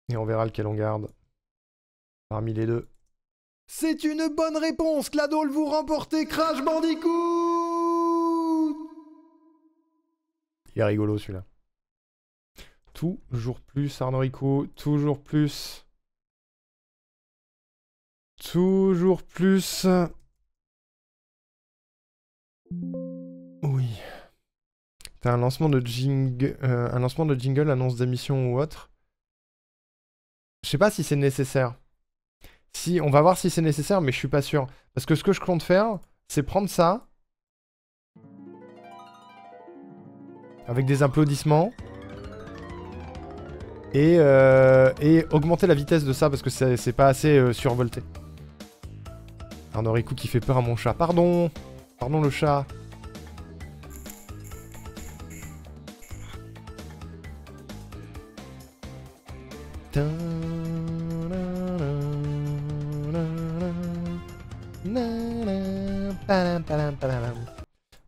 Et on verra lequel on garde. Parmi les deux. C'est une bonne réponse, Cladol, vous remportez Crash Bandicoot. Il est rigolo celui-là. Toujours plus, Arnaud Rico. Toujours plus. Toujours plus. Oui. T'as un lancement de jingle, annonce d'émission ou autre. Je sais pas si c'est nécessaire. Si, on va voir si c'est nécessaire, mais je suis pas sûr. Parce que ce que je compte faire, c'est prendre ça. Avec des applaudissements. Et augmenter la vitesse de ça, parce que c'est pas assez survolté. Arnoriku qui fait peur à mon chat. Pardon. Pardon le chat.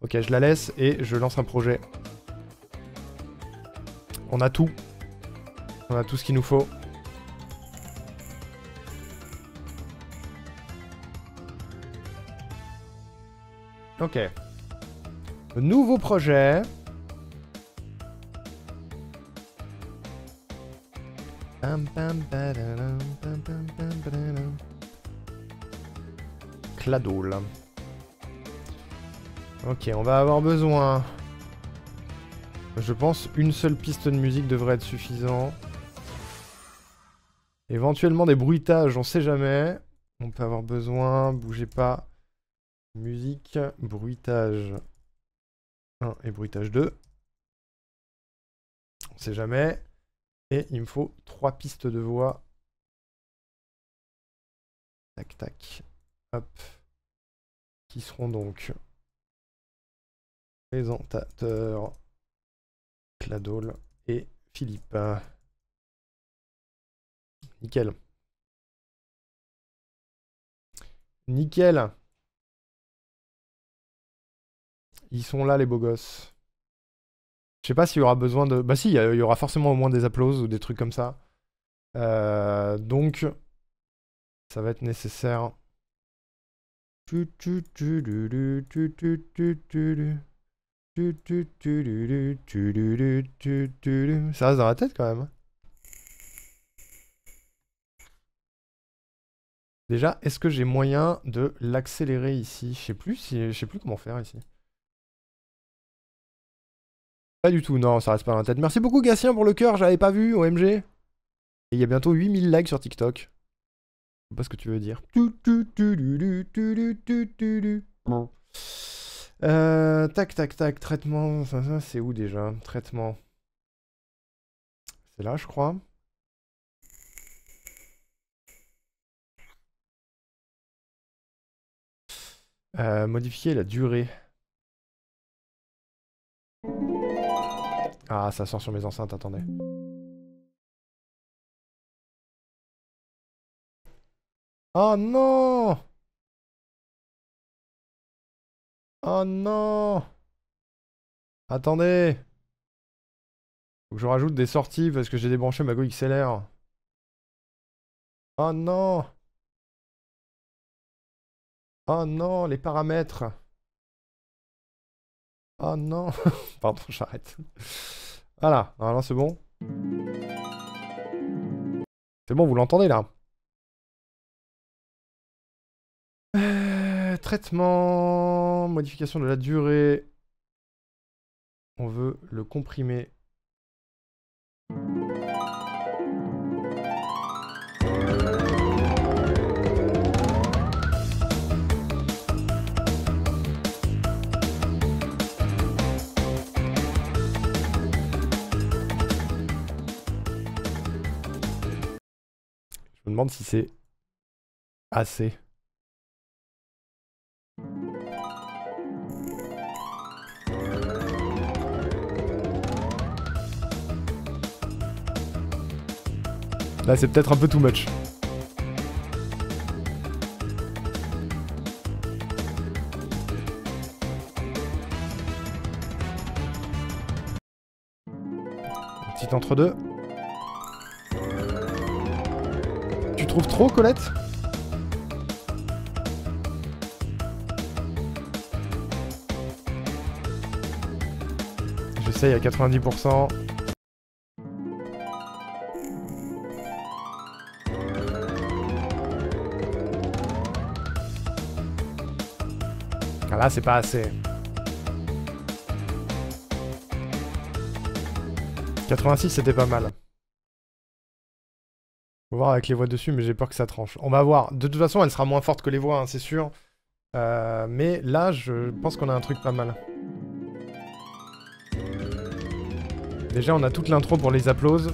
Ok, je la laisse et je lance un projet. On a tout. On a tout ce qu'il nous faut. Ok. Le nouveau projet. Cladoul. Ok, on va avoir besoin... Je pense une seule piste de musique devrait être suffisant. Éventuellement des bruitages, on sait jamais. On peut avoir besoin, bougez pas. Musique, bruitage 1 et bruitage 2. On sait jamais. Et il me faut 3 pistes de voix. Tac tac. Hop. Qui seront donc présentateur, Cladoul et Philippe. Nickel. Nickel. Ils sont là les beaux gosses. Je sais pas s'il y aura besoin de... Bah si, il y aura forcément au moins des applauses ou des trucs comme ça. Donc, ça va être nécessaire. Ça reste dans la tête quand même. Déjà, est-ce que j'ai moyen de l'accélérer ici? Je sais plus comment faire ici. Pas du tout, non, ça reste pas dans la tête. Merci beaucoup Gatien pour le cœur, j'avais pas vu, OMG. Et il y a bientôt 8000 likes sur TikTok. Je sais pas ce que tu veux dire. Tac, tac, tac, traitement. Ça, c'est où déjà? Traitement. C'est là, je crois. Modifier la durée. Ah, ça sort sur mes enceintes, attendez. Oh non! Oh non! Attendez! Faut que je rajoute des sorties parce que j'ai débranché ma Go XLR. Oh non! Oh non, les paramètres! Oh non! Pardon, j'arrête. Voilà, alors c'est bon. C'est bon, vous l'entendez là? Traitement, modification de la durée. On veut le comprimer. Je me demande si c'est assez. Là, c'est peut-être un peu too much. Petit entre-deux. Tu trouves trop, Colette? J'essaye à 90%. Ah là, c'est pas assez. 86, c'était pas mal. Faut voir avec les voix dessus, mais j'ai peur que ça tranche. On va voir. De toute façon, elle sera moins forte que les voix, hein, c'est sûr. Mais là, je pense qu'on a un truc pas mal. Déjà, on a toute l'intro pour les applauses.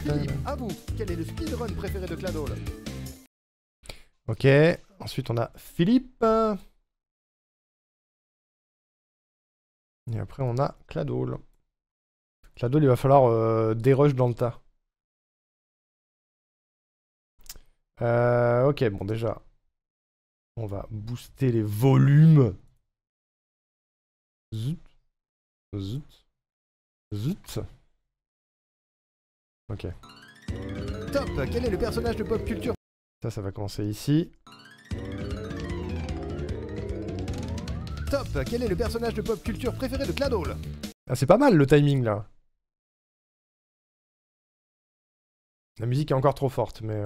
Philippe, à vous, quel est le speedrun préféré de Cladol? Ok, ensuite on a Philippe. Et après on a Cladol. Cladol, il va falloir des rushs dans le tas. Ok, bon déjà, on va booster les volumes. Zut. Zut. Zut. Ok. Top, quel est le personnage de pop culture? Ça va commencer ici. Top, quel est le personnage de pop culture préféré de Cladol? Ah, c'est pas mal le timing là. La musique est encore trop forte, mais...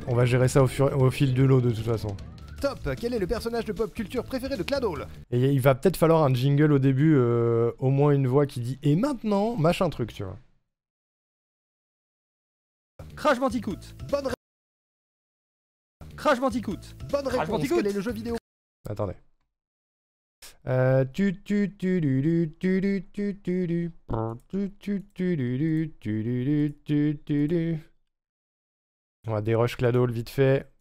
on va gérer ça au fil de l'eau de toute façon. Top, quel est le personnage de pop culture préféré de Cladol? Et il va peut-être falloir un jingle au début, au moins une voix qui dit « Et maintenant, machin truc », tu vois. Crash Bandicoot. Bonne Crash Bandicoot. Bonne Crash réponse, Bandicoot. quel est le jeu vidéo? Attendez. On va des rush Cladol vite fait.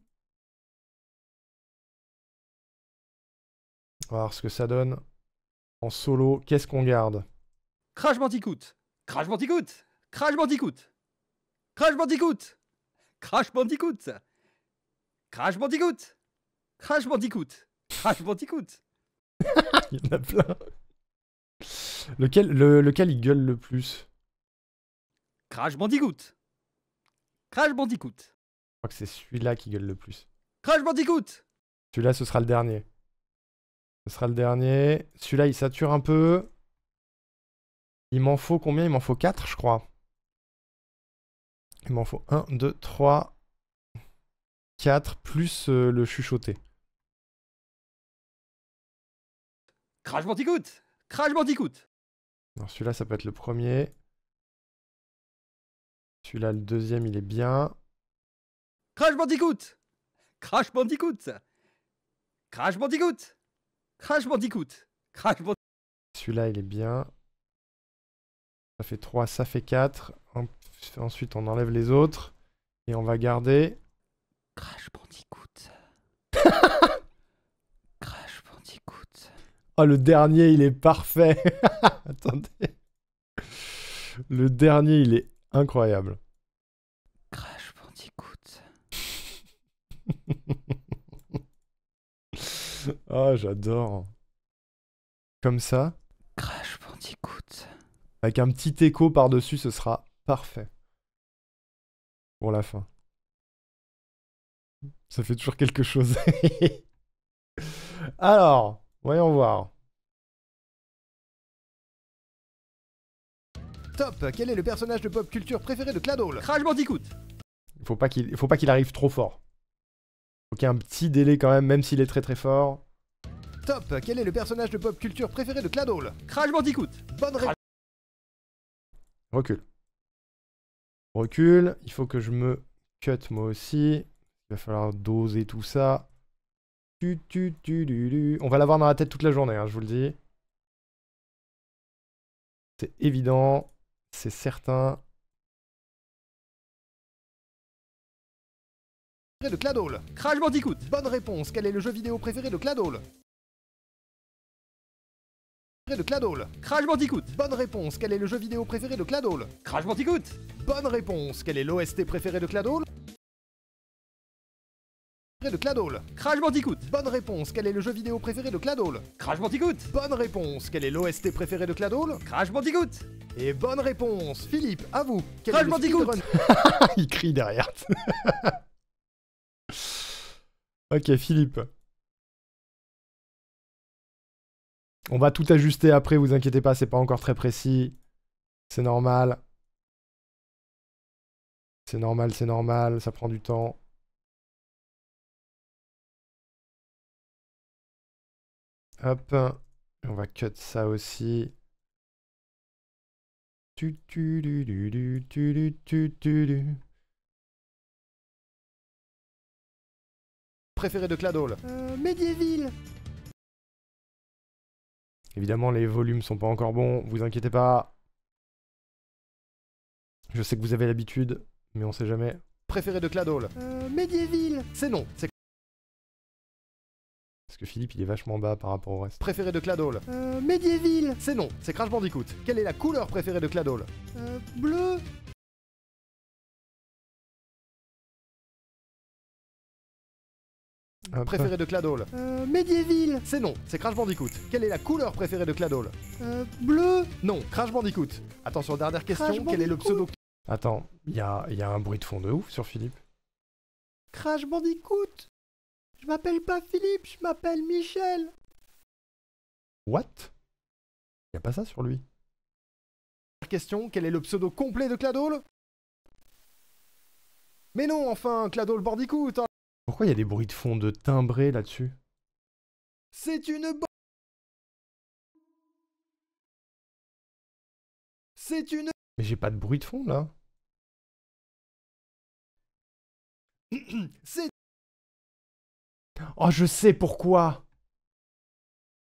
On va voir ce que ça donne. En solo, qu'est-ce qu'on garde? Crash Bandicoot. Crash Bandicoot. Crash Bandicoot. Crash Bandicoot. Crash Bandicoot. Crash Bandicoot. Crash Bandicoot. Crash Bandicoot. Il y en a plein. Lequel il gueule le plus? Crash Bandicoot. Crash Bandicoot. Je crois que c'est celui-là qui gueule le plus. Crash Bandicoot. Celui-là, ce sera le dernier. Ce sera le dernier. Celui-là, il sature un peu. Il m'en faut combien? Il m'en faut 4, je crois. Il m'en faut 1, 2, 3, 4, plus le chuchoté. Crash Bandicoot. Crash Bandicoot. Alors celui-là, ça peut être le premier. Celui-là, le deuxième, il est bien. Crash Bandicoot. Crash Bandicoot. Crash Bandicoot. Crash Bandicoot. Crash Bandicoot. Celui-là, il est bien. Ça fait 3, ça fait 4. Ensuite, on enlève les autres. Et on va garder... Crash Bandicoot. Crash Bandicoot. Oh, le dernier, il est parfait. Attendez. Le dernier, il est incroyable. Crash Bandicoot. Oh, j'adore. Comme ça. Crash Bandicoot. Avec un petit écho par-dessus, ce sera parfait. Pour la fin. Ça fait toujours quelque chose. Alors, voyons voir. Top, quel est le personnage de pop culture préféré de Cladol? Crash Bandicoot. Il faut pas qu'il arrive trop fort. Faut qu'il y ait un petit délai quand même s'il est très très fort. Top, quel est le personnage de pop culture préféré de Cladol? Crash Bandicoot. Bonne réponse. Recule. Recule. Il faut que je me cut moi aussi. Il va falloir doser tout ça. On va l'avoir dans la tête toute la journée, hein, je vous le dis. C'est évident. C'est certain. De Cladol. Crash Bandicoot. Bonne réponse, quel est le jeu vidéo préféré de Cladol? De Cladol. Crash Bandicoot. Bonne réponse, quel est le jeu vidéo préféré de Cladol? Crash Bandicoot. Bonne réponse, quel est l'OST préféré de Cladol? De Cladol. Crash Bandicoot. Bonne réponse, quel est le jeu vidéo préféré de Cladol? Crash Bandicoot. Bonne réponse, quel est l'OST préféré de Cladol? Crash Bandicoot. Et bonne réponse, Philippe, à vous. Quel Crash est le Bandicoot. speedrun? Il crie derrière. Ok, Philippe. On va tout ajuster après, vous inquiétez pas, c'est pas encore très précis. C'est normal. C'est normal, ça prend du temps. Hop. On va cut ça aussi. Préféré de Cladol. Medieval. Évidemment, les volumes sont pas encore bons, vous inquiétez pas. Je sais que vous avez l'habitude, mais on sait jamais. Préféré de Cladol. Medieval. C'est non, c'est Parce que Philippe, il est vachement bas par rapport au reste. préféré de Cladol. Medieval. C'est non, c'est Crash Bandicoot. Quelle est la couleur préférée de Cladol? Bleu. Hop. Préféré de Cladol. Medieval. C'est non, c'est Crash Bandicoot. Quelle est la couleur préférée de Cladol? Bleu. Non, Crash Bandicoot. Attention, dernière question, Crash quel est le pseudo? Attends, il y a un bruit de fond de ouf sur Philippe. Crash Bandicoot. Je m'appelle pas Philippe, je m'appelle Michel. What? Y a pas ça sur lui. Dernière question, quel est le pseudo complet de Cladol? Mais non, enfin, Cladol Bandicoot. Hein. Pourquoi il y a des bruits de fond de timbré là-dessus? C'est une C'est une... Mais j'ai pas de bruit de fond là. C'est... Oh, je sais pourquoi.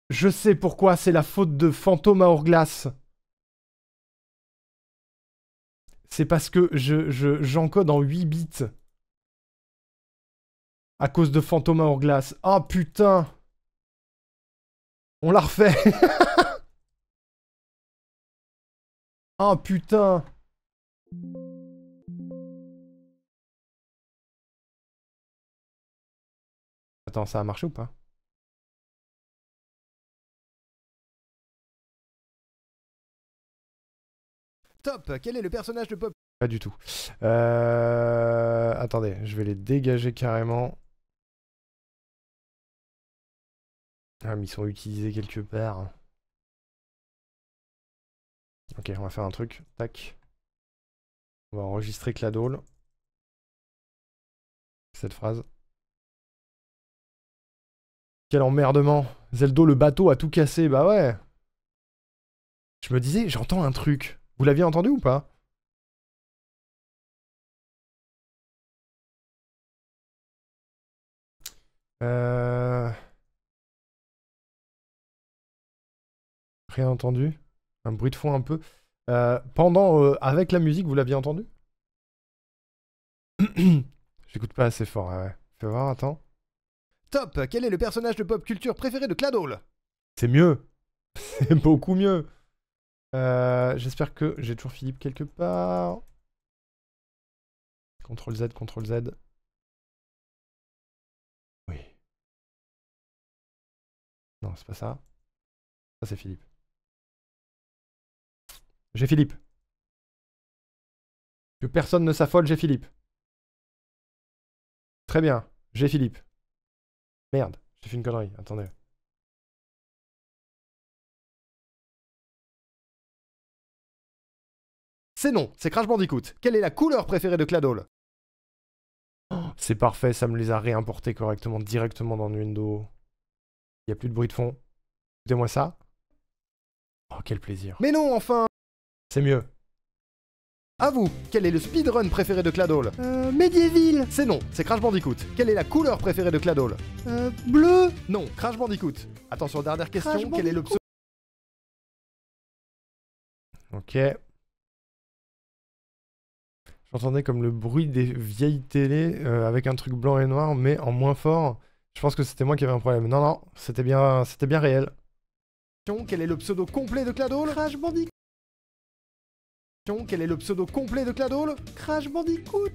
Je sais pourquoi, c'est la faute de Fantôme à Hourglass. C'est parce que j'encode en 8 bits. À cause de Fantôme à Hourglass. Oh putain. On l'a refait. Oh putain. Attends, ça a marché ou pas? Top. Quel est le personnage de Pop? Pas du tout. Attendez, je vais les dégager carrément. Ah, mais ils sont utilisés quelque part. Ok, on va faire un truc. Tac. On va enregistrer Cladol. Cette phrase. Quel emmerdement. Zeldo, le bateau, a tout cassé. Bah ouais. Je me disais, j'entends un truc. Vous l'aviez entendu ou pas? Rien entendu. Un bruit de fond un peu. Avec la musique, vous l'aviez entendu? J'écoute pas assez fort, ouais. Fais voir, attends. Top. Quel est le personnage de pop culture préféré de Cladol? C'est mieux. C'est beaucoup mieux. J'espère que j'ai toujours Philippe quelque part. CTRL Z, CTRL Z. Oui. Non, c'est pas ça. Ça, c'est Philippe. J'ai Philippe. Que personne ne s'affole, j'ai Philippe. Très bien, j'ai Philippe. Merde, j'ai fait une connerie, attendez. C'est non, c'est Crash Bandicoot. Quelle est la couleur préférée de Cladol? Oh, c'est parfait, ça me les a réimportés correctement, directement dans Nuendo. Il n'y a plus de bruit de fond. Écoutez-moi ça. Oh, quel plaisir. Mais non, enfin. C'est mieux. À vous, quel est le speedrun préféré de Cladol? Medieval. C'est non, c'est Crash Bandicoot. Quelle est la couleur préférée de Cladol? Bleu. Non, Crash Bandicoot. Attention, dernière question, quel est le pseudo? Ok. J'entendais comme le bruit des vieilles télés avec un truc blanc et noir, mais en moins fort. Je pense que c'était moi qui avais un problème. Non, non, c'était bien réel. Quel est le pseudo complet de Cladol? Crash Bandicoot. Quel est le pseudo complet de Cladol? Crash Bandicoot.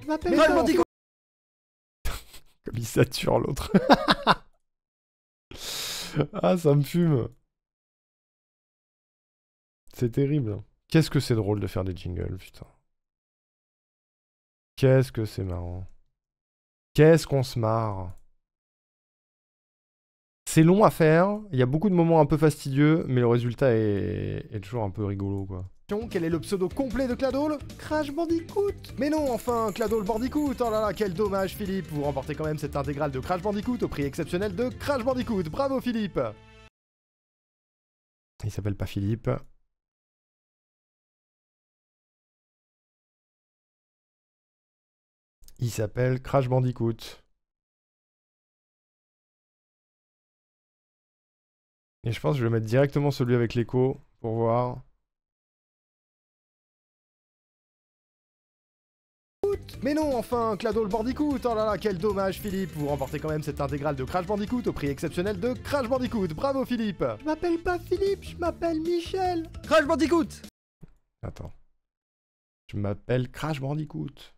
Je m'appelle Crash Bandicoot. Comme il sature l'autre. Ah, ça me fume. C'est terrible. Qu'est-ce que c'est drôle de faire des jingles, putain. Qu'est-ce que c'est marrant. Qu'est-ce qu'on se marre. C'est long à faire, il y a beaucoup de moments un peu fastidieux, mais le résultat est toujours un peu rigolo, quoi. Quel est le pseudo complet de Cladol? Crash Bandicoot. Mais non, enfin, Cladol Bandicoot. Oh là là, quel dommage, Philippe. Vous remportez quand même cette intégrale de Crash Bandicoot au prix exceptionnel de Crash Bandicoot. Bravo, Philippe. Il s'appelle pas Philippe. Il s'appelle Crash Bandicoot. Et je pense que je vais mettre directement celui avec l'écho pour voir. Mais non, enfin, Cladol Bandicoot. Oh là là, quel dommage, Philippe. Vous remportez quand même cette intégrale de Crash Bandicoot au prix exceptionnel de Crash Bandicoot. Bravo, Philippe. Je m'appelle pas Philippe, je m'appelle Michel. Crash Bandicoot. Attends. Je m'appelle Crash Bandicoot.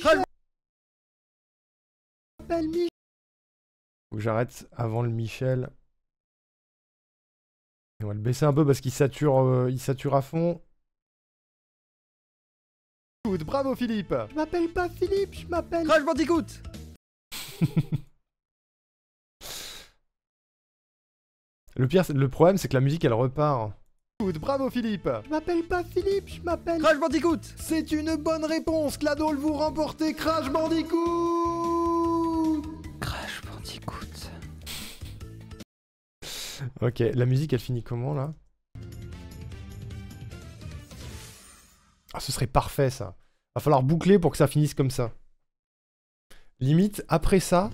Crash... Faut que j'arrête avant le Michel. Et on va le baisser un peu parce qu'il sature à fond. Bravo, Philippe. Je m'appelle pas Philippe, je m'appelle... Crash Bandicoot. Le pire, le problème, c'est que la musique, elle repart. Bravo, Philippe. Je m'appelle pas Philippe, je m'appelle... Crash Bandicoot. C'est une bonne réponse, Cladol, vous remportez Crash Bandicoot. Crash Bandicoot. Ok, la musique, elle finit comment, là? Ah, ce serait parfait, ça. Va falloir boucler pour que ça finisse comme ça. Limite, après ça,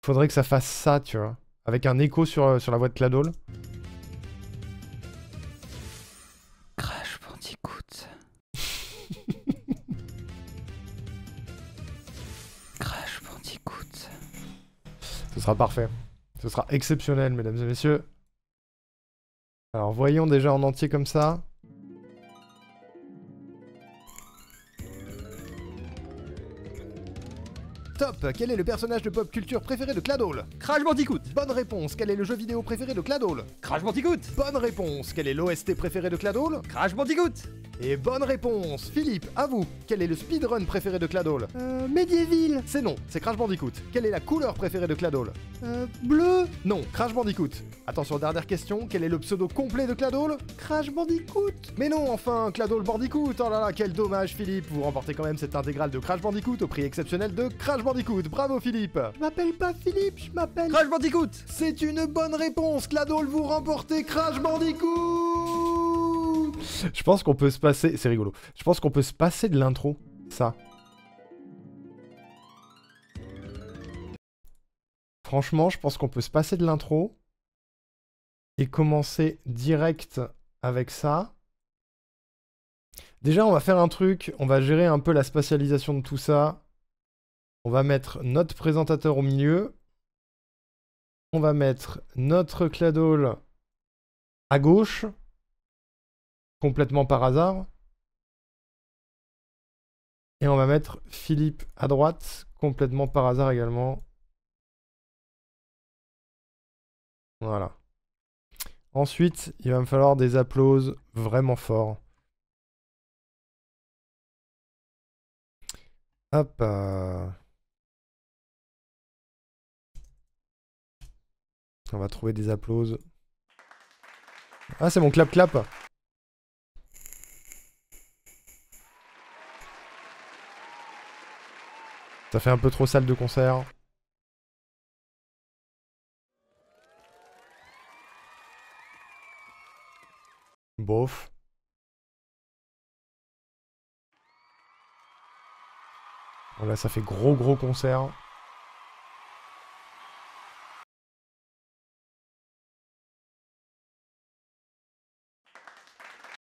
faudrait que ça fasse ça, tu vois. Avec un écho sur la voix de Cladol. Crash Bandicoot. Crash Bandicoot. Ce sera parfait. Ce sera exceptionnel, mesdames et messieurs. Alors, voyons déjà en entier comme ça. Top! Quel est le personnage de pop culture préféré de Cladol? Crash Bandicoot. Bonne réponse. Quel est le jeu vidéo préféré de Cladol? Crash Bandicoot. Bonne réponse. Quel est l'OST préféré de Cladol? Crash Bandicoot. Et bonne réponse. Philippe, à vous. Quel est le speedrun préféré de Cladol? Medieval. C'est non, c'est Crash Bandicoot. Quelle est la couleur préférée de Cladol? Bleu. Non, Crash Bandicoot. Attention, dernière question. Quel est le pseudo complet de Cladol? Crash Bandicoot. Mais non, enfin, Cladol Bandicoot. Oh là là, quel dommage, Philippe. Vous remportez quand même cette intégrale de Crash Bandicoot au prix exceptionnel de Crash Bandicoot. Bravo, Philippe. Je m'appelle pas Philippe, je m'appelle... Crash Bandicoot. C'est une bonne réponse, Cladol, vous remportez Crash Bandicoot. Je pense qu'on peut se passer... C'est rigolo. Je pense qu'on peut se passer de l'intro. Ça. Franchement, je pense qu'on peut se passer de l'intro. Et commencer direct avec ça. Déjà, on va faire un truc. On va gérer un peu la spatialisation de tout ça. On va mettre notre présentateur au milieu. On va mettre notre Cladol à gauche. Complètement par hasard. Et on va mettre Philippe à droite. Complètement par hasard également. Voilà. Ensuite, il va me falloir des applauses vraiment forts. Hop. On va trouver des applauses. Ah, c'est mon clap-clap. Ça fait un peu trop salle de concert. Bof. Bon, là, ça fait gros concert.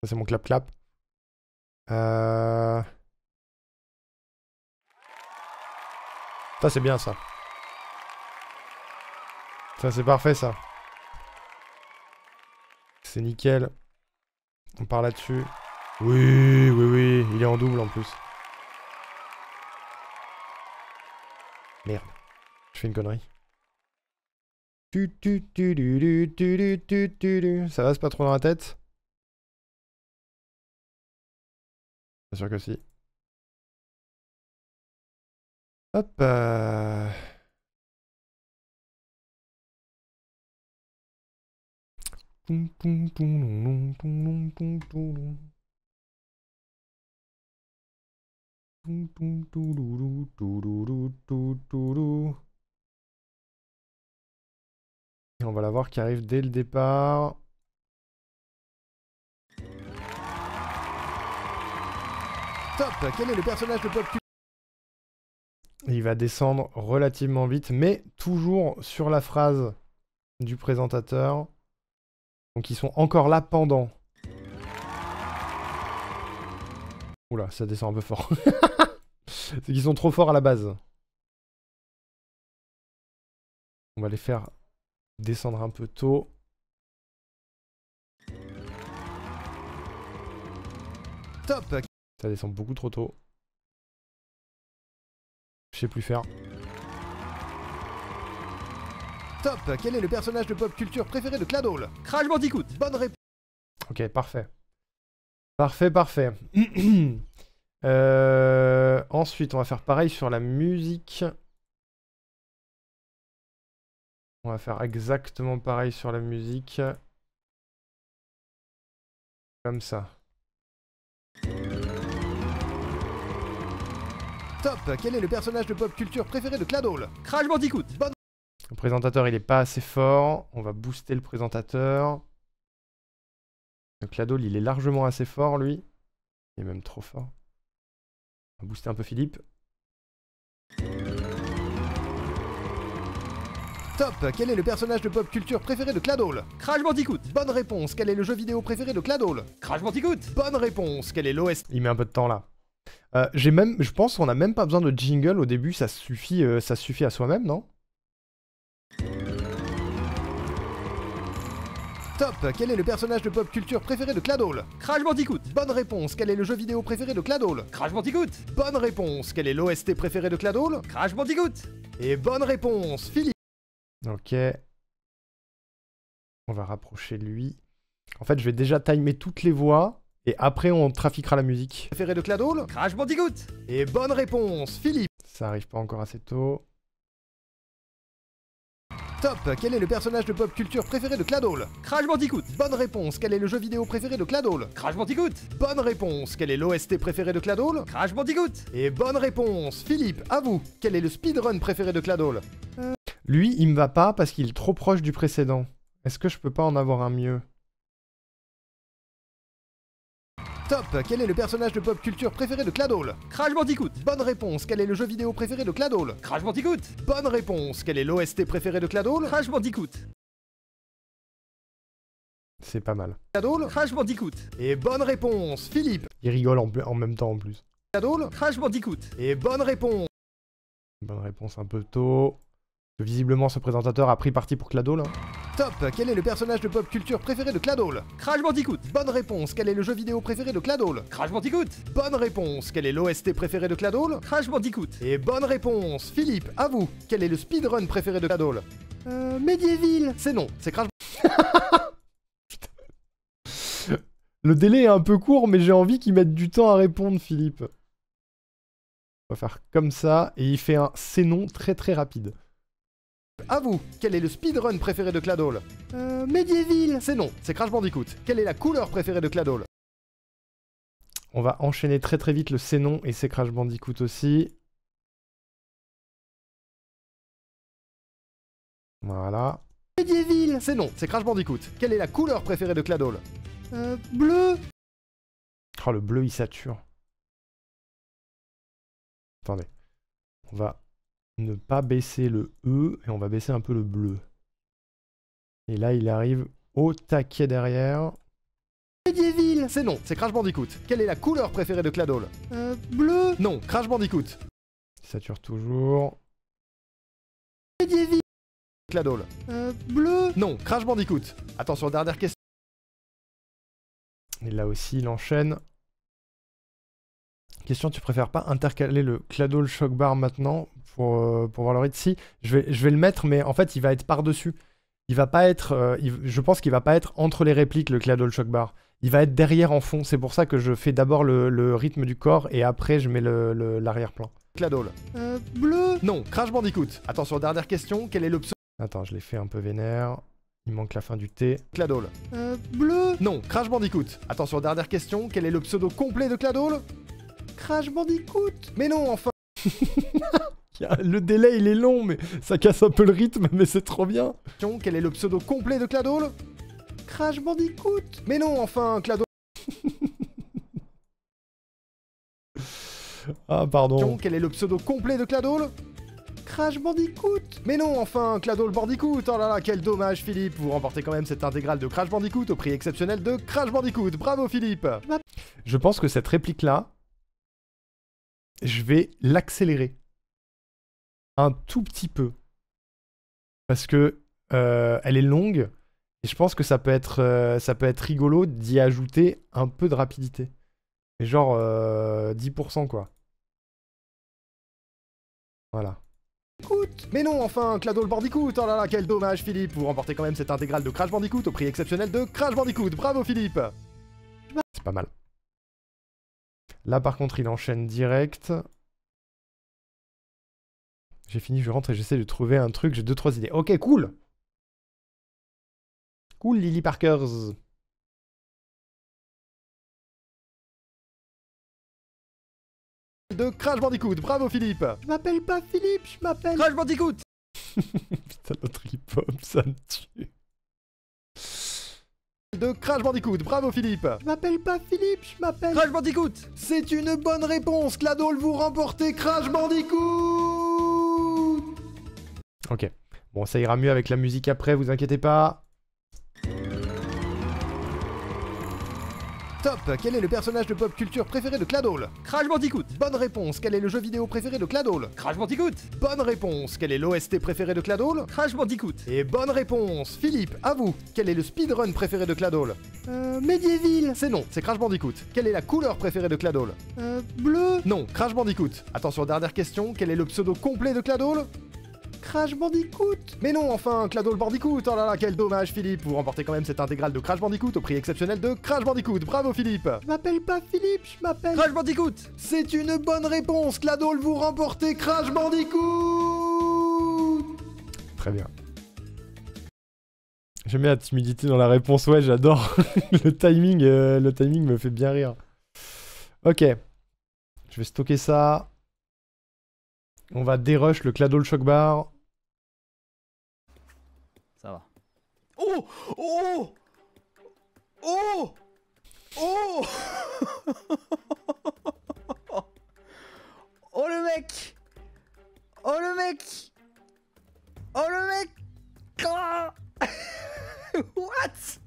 Ça, c'est mon clap-clap. Ça, c'est bien, ça. Ça, c'est parfait, ça. C'est nickel. On part là-dessus. Oui, il est en double, en plus. Merde. Je fais une connerie. Ça va, c'est pas trop dans la tête? Bien sûr que si. Hop. Et on va la voir qui arrive dès le départ. Top. Quel est le personnage de pop culture? Et il va descendre relativement vite, mais toujours sur la phrase du présentateur. Donc ils sont encore là pendant. Oula, ça descend un peu fort. C'est qu'ils sont trop forts à la base. On va les faire descendre un peu tôt. Top. Ça descend beaucoup trop tôt. Je sais plus faire. Top. Quel est le personnage de pop culture préféré de Cladol? Crash Bandicoot. Bonne réponse. Ok, parfait. Parfait, parfait. Ensuite, on va faire pareil sur la musique. On va faire exactement pareil sur la musique. Comme ça. Top. Quel est le personnage de pop culture préféré de Cladol? Crash Bandicoot. Bonne. Le présentateur, il est pas assez fort. On va booster le présentateur. Le Cladol, il est largement assez fort, lui. Il est même trop fort. On va booster un peu Philippe. Top. Quel est le personnage de pop culture préféré de Cladol? Crash Bandicoot. Bonne réponse. Quel est le jeu vidéo préféré de Cladol? Crash Bandicoot. Bonne réponse. Quel est l'OST? Il met un peu de temps là. Je pense qu'on a même pas besoin de jingle au début, ça suffit à soi-même, non? Top. Quel est le personnage de pop culture préféré de Cladol? Crash Bandicoot. Bonne réponse. Quel est le jeu vidéo préféré de Cladol? Crash Bandicoot. Bonne réponse. Quel est l'OST préféré de Cladol? Crash Bandicoot. Et bonne réponse. Philippe. Ok. On va rapprocher lui. En fait, je vais déjà timer toutes les voix. Et après, on trafiquera la musique. Préféré de Cladol? Crash Bandicoot. Et bonne réponse. Philippe. Ça arrive pas encore assez tôt. Top. Quel est le personnage de pop culture préféré de Cladol? Crash Bandicoot. Bonne réponse. Quel est le jeu vidéo préféré de Cladol? Crash Bandicoot. Bonne réponse. Quel est l'OST préféré de Cladol? Crash Bandicoot. Et bonne réponse. Philippe, à vous. Quel est le speedrun préféré de Cladol? Lui, il me va pas parce qu'il est trop proche du précédent. Est-ce que je peux pas en avoir un mieux? Top. Quel est le personnage de pop culture préféré de Cladol? Crash Bandicoot. Bonne réponse. Quel est le jeu vidéo préféré de Cladol? Crash Bandicoot. Bonne réponse. Quel est l'OST préféré de Cladol? Crash Bandicoot. C'est pas mal. Cladol. Crash Bandicoot. Et bonne réponse. Philippe. Il rigole en même temps en plus. Cladol. Crash Bandicoot. Et bonne réponse. Bonne réponse un peu tôt. Visiblement, ce présentateur a pris parti pour Cladol. Hein. Top. Quel est le personnage de pop culture préféré de Cladol? Crash Bandicoot. Bonne réponse. Quel est le jeu vidéo préféré de Cladol? Crash Bandicoot. Bonne réponse. Quel est l'OST préféré de Cladol? Crash Bandicoot. Et bonne réponse. Philippe, à vous. Quel est le speedrun préféré de Cladol? Medieval. C'est non, c'est Crash. Le délai est un peu court, mais j'ai envie qu'il mette du temps à répondre, Philippe. On va faire comme ça, et il fait un c'est non très très rapide. À vous. Quel est le speedrun préféré de Cladol? Medieval. C'est non, c'est Crash Bandicoot. Quelle est la couleur préférée de Cladol? On va enchaîner très très vite le c'est non et c'est Crash Bandicoot aussi. Voilà. Medieval. C'est non, c'est Crash Bandicoot. Quelle est la couleur préférée de Cladol? Bleu. Oh, le bleu il sature. Attendez. On va ne pas baisser le E et on va baisser un peu le bleu. Et là, il arrive au taquet derrière. Medieval. C'est non, c'est Crash Bandicoot. Quelle est la couleur préférée de Cladol? Bleu. Non, Crash Bandicoot. Il sature toujours. Medieval. Cladol. Bleu. Non, Crash Bandicoot. Attention, dernière question. Et là aussi, il enchaîne. Question, tu préfères pas intercaler le Cladol Shock Bar maintenant pour voir le rythme? Si, je vais le mettre, mais en fait, il va être par-dessus. Il va pas être... je pense qu'il va pas être entre les répliques, le Cladol Shock Bar. Il va être derrière en fond. C'est pour ça que je fais d'abord le rythme du corps et après, je mets l'arrière-plan. Cladol. Bleu. Non, Crash Bandicoot. Attention, dernière question. Quel est le pseudo? Attends, je l'ai fait un peu vénère. Il manque la fin du T. Cladol. Bleu. Non, Crash Bandicoot. Attention, dernière question. Quel est le pseudo complet de Cladol? Crash Bandicoot. Mais non, enfin. Le délai, il est long, mais ça casse un peu le rythme, mais c'est trop bien. Quel est le pseudo complet de Cladol? Crash Bandicoot. Mais non, enfin, Cladol. Ah, pardon. Quel est le pseudo complet de Cladol? Crash Bandicoot. Mais non, enfin, Cladol Bandicoot. Oh là là, quel dommage, Philippe. Vous remportez quand même cette intégrale de Crash Bandicoot au prix exceptionnel de Crash Bandicoot. Bravo, Philippe. Je pense que cette réplique-là, je vais l'accélérer. Un tout petit peu. Parce que elle est longue. Et je pense que ça peut être rigolo d'y ajouter un peu de rapidité. Et genre 10% quoi. Voilà. Mais non, enfin, Cladol Bandicoot. Oh là là, quel dommage, Philippe. Vous remportez quand même cette intégrale de Crash Bandicoot au prix exceptionnel de Crash Bandicoot. Bravo, Philippe. C'est pas mal. Là, par contre, il enchaîne direct. J'ai fini, je rentre et j'essaie de trouver un truc. J'ai 2-3 idées. Ok, cool. Cool, Lily Parkers. De Crash Bandicoot. Bravo, Philippe. Je m'appelle pas Philippe, je m'appelle... Crash Bandicoot. Putain, notre hip-hop, ça me tue. De Crash Bandicoot. Bravo, Philippe. Je m'appelle pas Philippe, je m'appelle... Crash Bandicoot. C'est une bonne réponse. Cladol, vous remportez Crash Bandicoot. Ok. Bon, ça ira mieux avec la musique après, vous inquiétez pas. Top. Quel est le personnage de pop culture préféré de Cladol? Crash Bandicoot. Bonne réponse. Quel est le jeu vidéo préféré de Cladol? Crash Bandicoot. Bonne réponse. Quel est l'OST préféré de Cladol? Crash Bandicoot. Et bonne réponse. Philippe, à vous. Quel est le speedrun préféré de Cladol? Medieval. C'est non, c'est Crash Bandicoot. Quelle est la couleur préférée de Cladol? Bleu. Non, Crash Bandicoot. Attention, dernière question. Quel est le pseudo complet de Cladol? Crash Bandicoot. Mais non, enfin, Cladol Bandicoot. Oh là là, quel dommage, Philippe. Vous remportez quand même cette intégrale de Crash Bandicoot au prix exceptionnel de Crash Bandicoot. Bravo, Philippe. Je m'appelle pas Philippe, je m'appelle... Crash Bandicoot. C'est une bonne réponse. Cladol, vous remportez Crash Bandicoot. Très bien. J'aime bien la timidité dans la réponse, ouais, j'adore. Le timing me fait bien rire. Ok. Je vais stocker ça. On va dérush le Cladol Shock Bar. Ça va. Oh. Oh. Oh. Oh. Oh le mec. Oh le mec. Oh le mec. Oh. What?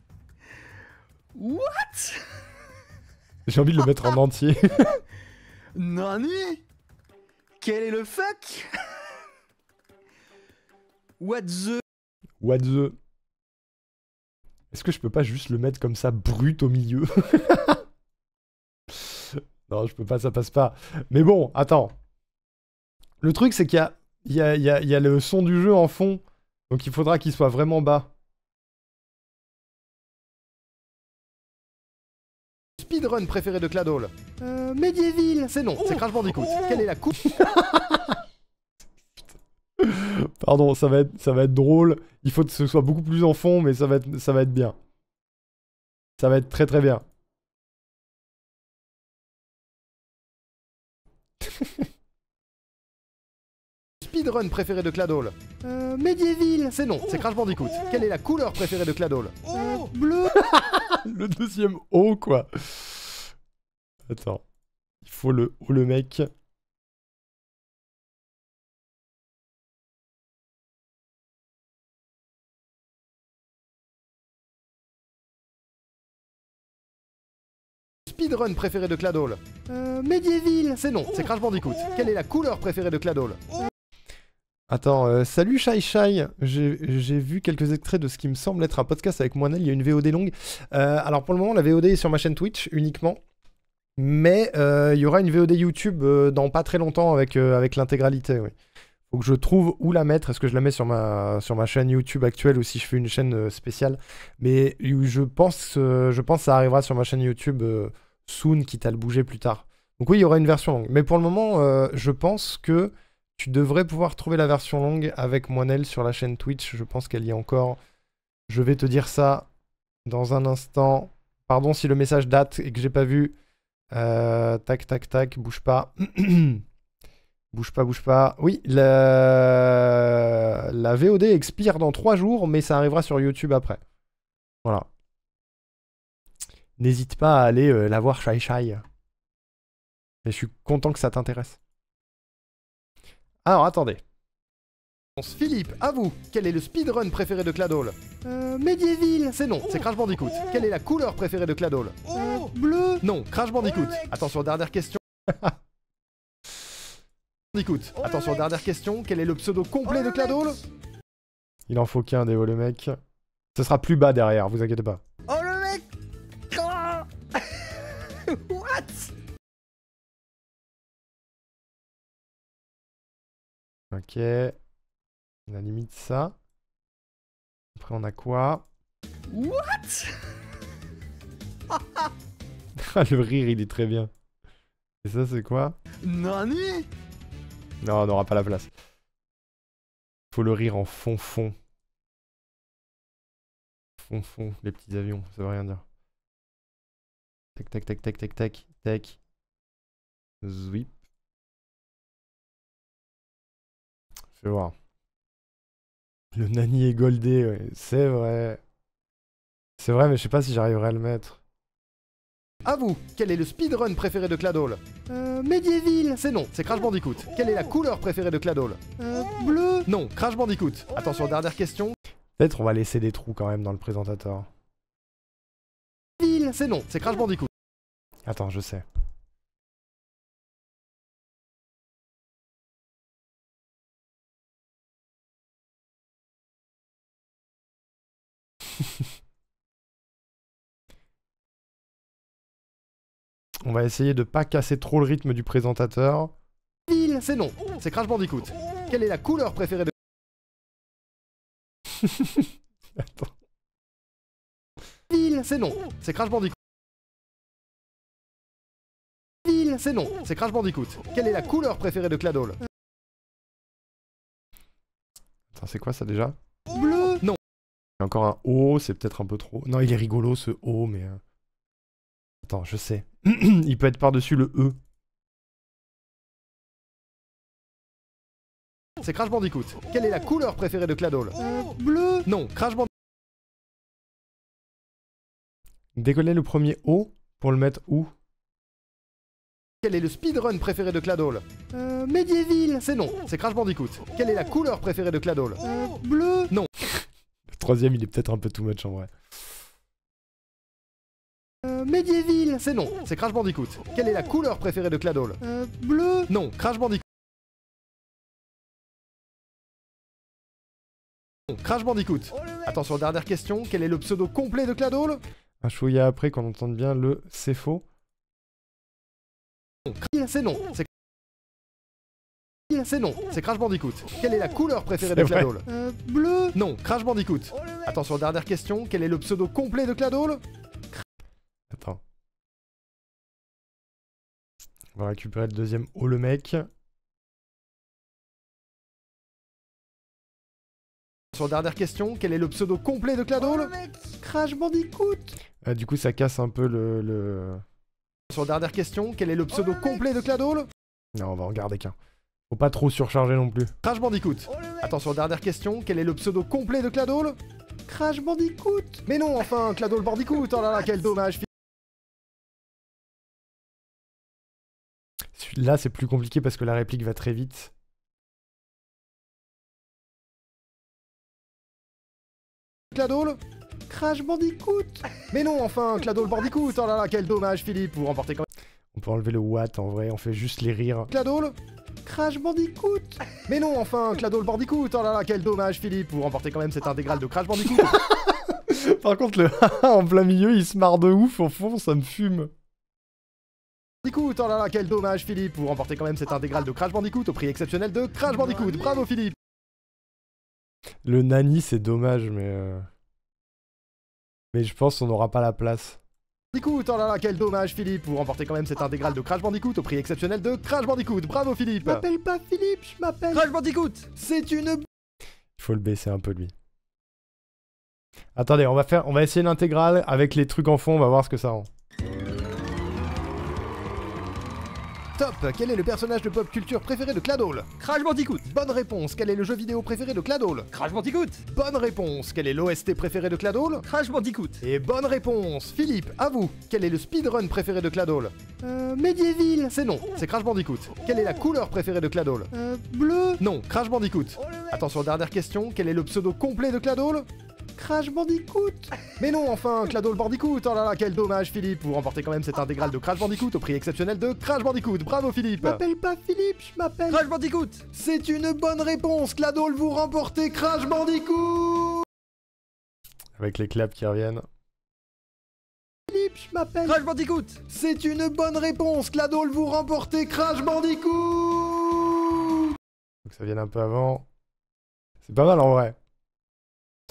What? J'ai envie de le mettre en entier. Nani? Quel est le fuck? What the? What the? Est-ce que je peux pas juste le mettre comme ça brut au milieu? Non, je peux pas, ça passe pas. Mais bon, attends. Le truc, c'est qu'il y a le son du jeu en fond. Donc il faudra qu'il soit vraiment bas. Speedrun préféré de Cladol? Medieval. C'est non, c'est Crash Bandicoot. Quelle est la coupe? Pardon, ça va être drôle. Il faut que ce soit beaucoup plus en fond, mais ça va être bien. Ça va être très très bien. Speedrun préféré de Cladol? Medieval. C'est non, c'est Crash Bandicoot. Quelle est la couleur préférée de Cladol? Bleu. Le deuxième O, quoi. Attends. Il faut le O, le mec. Speedrun préféré de Cladol? Medieval. C'est non, c'est Crash Bandicoot. Quelle est la couleur préférée de Cladol? Attends, salut Shai Shai. J'ai vu quelques extraits de ce qui me semble être un podcast avec Moinel. Il y a une VOD longue. Alors pour le moment, la VOD est sur ma chaîne Twitch uniquement. Mais il y aura une VOD YouTube dans pas très longtemps avec l'intégralité. Oui. Faut que je trouve où la mettre. Est-ce que je la mets sur ma chaîne YouTube actuelle ou si je fais une chaîne spéciale? Mais je pense que ça arrivera sur ma chaîne YouTube soon, quitte à le bouger plus tard. Donc oui, il y aura une version longue. Mais pour le moment, je pense que tu devrais pouvoir trouver la version longue avec Moinel sur la chaîne Twitch. Je pense qu'elle y est encore. Je vais te dire ça dans un instant. Pardon si le message date et que j'ai pas vu. Tac, tac, tac, bouge pas. Bouge pas, bouge pas. Oui, la VOD expire dans 3 jours, mais ça arrivera sur YouTube après. Voilà. N'hésite pas à aller la voir, Shai Shai. Et je suis content que ça t'intéresse. Alors, attendez. Philippe, à vous, quel est le speedrun préféré de Cladol? Medieval. C'est non, c'est Crash Bandicoot. Quelle est la couleur préférée de Cladol? Bleu. Non, Crash Bandicoot. Attention, dernière question. Bandicoot. Attention, dernière question. Quel est le pseudo complet de Cladol? Il en faut qu'un, Déo, le mec. Ce sera plus bas derrière, vous inquiétez pas. Oh le mec. Oh What? Ok. On a limite ça. Après, on a quoi? What? Le rire, il est très bien. Et ça, c'est quoi? Nani? Non, on n'aura pas la place. Faut le rire en fond. Fond, les petits avions, ça veut rien dire. Tac, tac, tac, tac, tac, tac, tac. Zwip. Fais voir. Le Nani est goldé, ouais. C'est vrai. C'est vrai, mais je sais pas si j'arriverai à le mettre. À vous, quel est le speedrun préféré de Cladol? Medieval. C'est non, c'est Crash Bandicoot. Quelle est la couleur préférée de Cladol? Bleu. Non, Crash Bandicoot. Attention, dernière question. Peut-être on va laisser des trous quand même dans le présentateur. C'est non, c'est Crash Bandicoot. Attends, je sais. On va essayer de pas casser trop le rythme du présentateur. C'est non, c'est Crash Bandicoot. Quelle est la couleur préférée de... Attends. C'est non, c'est Crash Bandicoot. C'est non, c'est Crash Bandicoot. Quelle est la couleur préférée de Cladol? Attends, c'est quoi ça déjà? Bleu. Non. Il y a encore un O, c'est peut-être un peu trop... Non, il est rigolo ce O, mais... Attends, je sais. Il peut être par-dessus le E. C'est Crash Bandicoot. Quelle est la couleur préférée de Cladol? Bleu. Non, Crash Bandicoot. Décoller le premier O pour le mettre où? Quel est le speedrun préféré de Cladol? Medieval. C'est non, c'est Crash Bandicoot. Quelle est la couleur préférée de Cladol? Bleu. Non. Le troisième, il est peut-être un peu too much en vrai. Medieval. C'est non, c'est Crash Bandicoot. Quelle est la couleur préférée de Cladol? Bleu. Non, Crash Bandicoot. Non, Crash Bandicoot. Attention, dernière question. Quel est le pseudo complet de Cladol? Un chouïa après qu'on entende bien le c'est faux. C'est non, c'est non, c'est Crash Bandicoot. Quelle est la couleur préférée de Cladol? Bleu. Non, Crash Bandicoot. Attention, dernière question. Quel est le pseudo complet de Cladol? Attends. On va récupérer le deuxième O le mec. Sur dernière question, quel est le pseudo complet de Cladol? Crash Bandicoot. Du coup, ça casse un peu le... Sur dernière question, quel est le pseudo complet de Cladol? Non, on va en garder qu'un. Faut pas trop surcharger non plus. Crash Bandicoot. Attention, dernière question, quel est le pseudo complet de Cladol? Crash Bandicoot. Mais non, enfin, Cladol Bandicoot. Oh là là, quel dommage. Là, c'est plus compliqué parce que la réplique va très vite. Cladol. Crash Bandicoot. Mais non, enfin, Cladol Bandicoot. Oh là là, quel dommage, Philippe. Vous remportez quand même. On peut enlever le what en vrai, on fait juste les rires. Cladol. Crash Bandicoot. Mais non, enfin, Cladol Bandicoot. Oh là là, quel dommage, Philippe. Vous remportez quand même cette intégrale de Crash Bandicoot. Par contre, le en plein milieu, il se marre de ouf. Au fond, ça me fume. Bandicoot. Oh là là, quel dommage, Philippe. Vous remportez quand même cette intégrale de Crash Bandicoot au prix exceptionnel de Crash Bandicoot. Bravo, Philippe. Le Nani, c'est dommage, mais je pense qu'on n'aura pas la place. Bandicoot, oh là là, quel dommage, Philippe. Vous remportez quand même cette intégrale de Crash Bandicoot au prix exceptionnel de Crash Bandicoot. Bravo, Philippe. Je m'appelle pas Philippe, je m'appelle... Crash Bandicoot. C'est une... Il faut le baisser un peu, lui. Attendez, on va essayer l'intégrale avec les trucs en fond, on va voir ce que ça rend. Top. Quel est le personnage de pop culture préféré de Cladol? Crash Bandicoot. Bonne réponse. Quel est le jeu vidéo préféré de Cladol? Crash Bandicoot. Bonne réponse. Quel est l'OST préféré de Cladol? Crash Bandicoot. Et bonne réponse. Philippe, à vous. Quel est le speedrun préféré de Cladol? Medieval. C'est non, c'est Crash Bandicoot. Quelle est la couleur préférée de Cladol? Bleu. Non, Crash Bandicoot. Oh le mec. Attention, dernière question. Quel est le pseudo complet de Cladol? Crash Bandicoot. Mais non, enfin, Cladol Bandicoot. Oh là là, quel dommage, Philippe. Vous remportez quand même cette intégrale de Crash Bandicoot au prix exceptionnel de Crash Bandicoot. Bravo, Philippe. Pas Philippe, je m'appelle Crash Bandicoot. C'est une bonne réponse. Cladol, vous remportez Crash Bandicoot. Avec les claps qui reviennent. Philippe, je m'appelle Crash Bandicoot. C'est une bonne réponse. Cladol, vous remportez Crash Bandicoot. Faut que ça vienne un peu avant. C'est pas mal en vrai.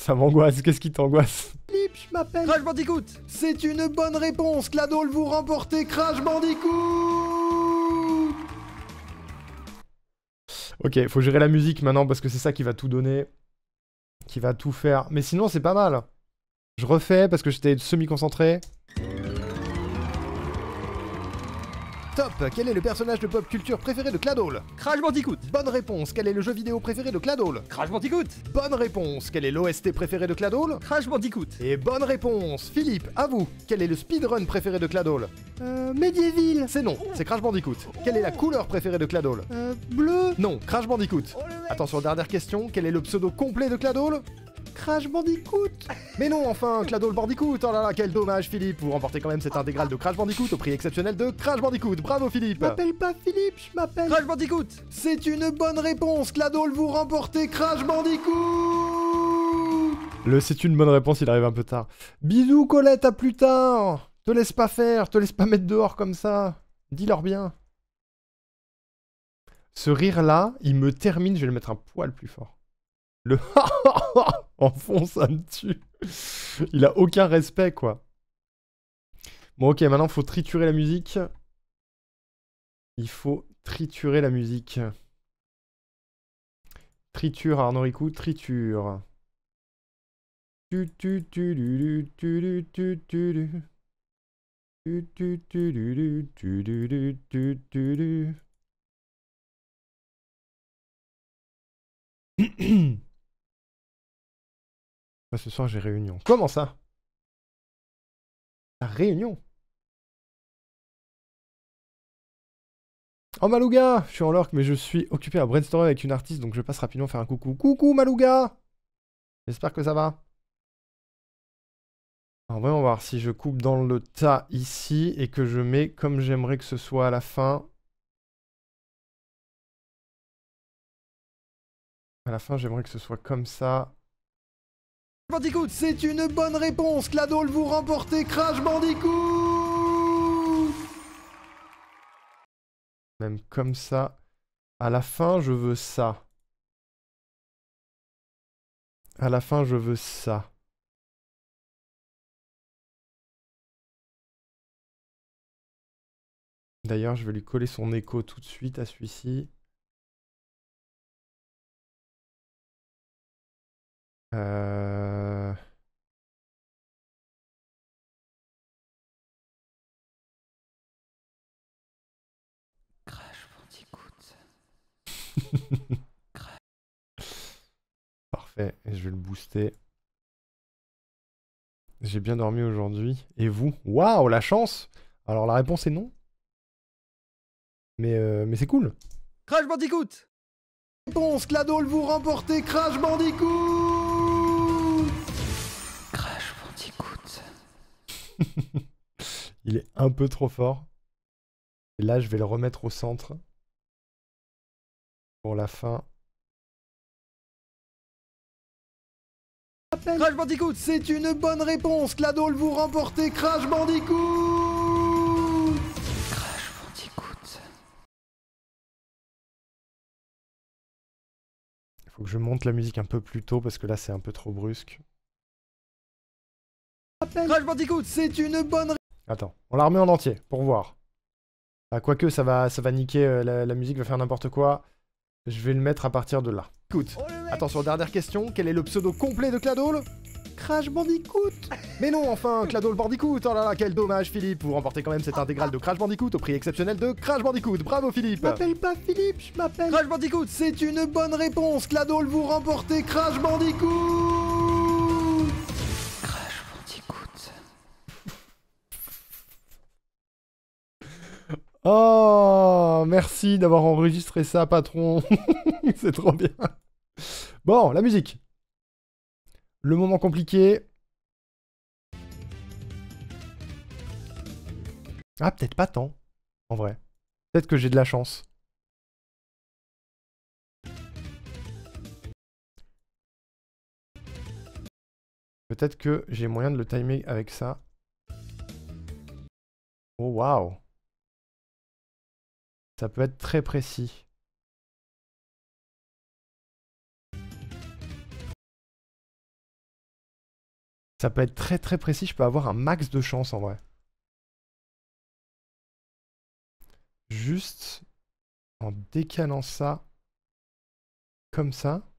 Ça m'angoisse, qu'est-ce qui t'angoisse? Philippe, je m'appelle Crash Bandicoot. C'est une bonne réponse. Cladol, vous remportez Crash Bandicoot. Ok, faut gérer la musique maintenant parce que c'est ça qui va tout donner. Qui va tout faire. Mais sinon, c'est pas mal. Je refais parce que j'étais semi-concentré. Top. Quel est le personnage de pop culture préféré de Cladol? Crash Bandicoot. Bonne réponse. Quel est le jeu vidéo préféré de Cladol? Crash Bandicoot. Bonne réponse. Quel est l'OST préféré de Cladol? Crash Bandicoot. Et bonne réponse. Philippe, à vous. Quel est le speedrun préféré de Cladol? Medieval. C'est non, c'est Crash Bandicoot. Quelle est la couleur préférée de Cladol? Bleu. Non, Crash Bandicoot. Oh le mec. Attention, dernière question. Quel est le pseudo complet de Cladol? Crash Bandicoot. Mais non, enfin, Cladol Bandicoot. Oh là là, quel dommage, Philippe. Vous remportez quand même cette intégrale de Crash Bandicoot au prix exceptionnel de Crash Bandicoot. Bravo, Philippe. M'appelle pas Philippe, je m'appelle Crash Bandicoot. C'est une bonne réponse. Cladol, vous remportez Crash Bandicoot. Le c'est une bonne réponse, il arrive un peu tard. Bisous Colette, à plus tard. Te laisse pas faire, te laisse pas mettre dehors comme ça. Dis-leur bien. Ce rire là, il me termine, je vais le mettre un poil plus fort. Le en fond, ça me tue. Il a aucun respect, quoi. Bon, ok, maintenant, il faut triturer la musique. Il faut triturer la musique. Triture, Arnaud Ricou, triture. Ce soir, j'ai réunion. Comment ça? La réunion? Oh Malouga! Je suis en lurk, mais je suis occupé à brainstormer avec une artiste, donc je passe rapidement faire un coucou. Coucou Malouga! J'espère que ça va. Alors voyons voir si je coupe dans le tas ici et que je mets comme j'aimerais que ce soit à la fin. À la fin, j'aimerais que ce soit comme ça. Bandicoot, c'est une bonne réponse. Cladol, vous remportez Crash Bandicoot. Même comme ça. À la fin, je veux ça. À la fin, je veux ça. D'ailleurs, je vais lui coller son écho tout de suite à celui-ci. Crash Bandicoot. Parfait, et je vais le booster. J'ai bien dormi aujourd'hui. Et vous? Waouh, la chance! Alors la réponse est non. Mais c'est cool. Crash Bandicoot. Réponse, Cladol, vous remportez Crash Bandicoot. Crash Bandicoot. Il est un peu trop fort. Et là, je vais le remettre au centre. Pour la fin. Crash Bandicoot. C'est une bonne réponse. Cladol, vous remportez Crash Bandicoot. Crash Bandicoot. Il faut que je monte la musique un peu plus tôt parce que là, c'est un peu trop brusque. Crash Bandicoot. C'est une bonne Attends, on la remet en entier pour voir. Ah, quoique, ça va niquer, la musique va faire n'importe quoi. Je vais le mettre à partir de là. Écoute, Oh le mec. attention, dernière question. Quel est le pseudo complet de Cladol? Crash Bandicoot. Mais non, enfin, Cladol Bandicoot. Oh là là, quel dommage, Philippe. Vous remportez quand même cette intégrale de Crash Bandicoot au prix exceptionnel de Crash Bandicoot. Bravo, Philippe. Je m'appelle pas Philippe, je m'appelle... Crash Bandicoot, c'est une bonne réponse. Cladol, vous remportez Crash Bandicoot. Crash Bandicoot. Oh, merci d'avoir enregistré ça, patron. C'est trop bien. Bon, la musique. Le moment compliqué. Ah, peut-être pas tant, en vrai. Peut-être que j'ai de la chance. Peut-être que j'ai moyen de le timer avec ça. Oh, waouh. Ça peut être très précis. Ça peut être très très précis, je peux avoir un max de chance en vrai. Juste en décalant ça comme ça.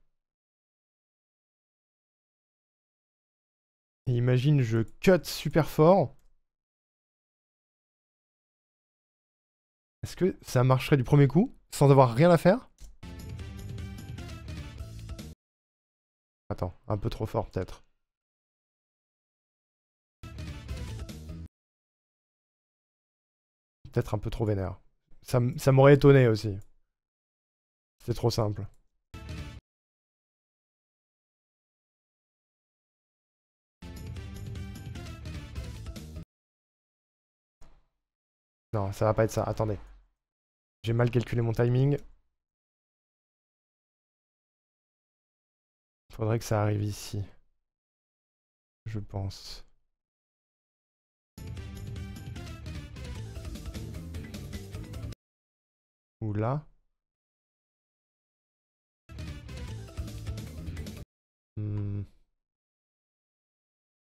Et imagine je cut super fort. Est-ce que ça marcherait du premier coup sans avoir rien à faire? Attends, un peu trop fort peut-être. Peut-être un peu trop vénère. Ça m'aurait étonné aussi. C'est trop simple. Non, ça va pas être ça. Attendez. J'ai mal calculé mon timing. Faudrait que ça arrive ici. Je pense. Ou là.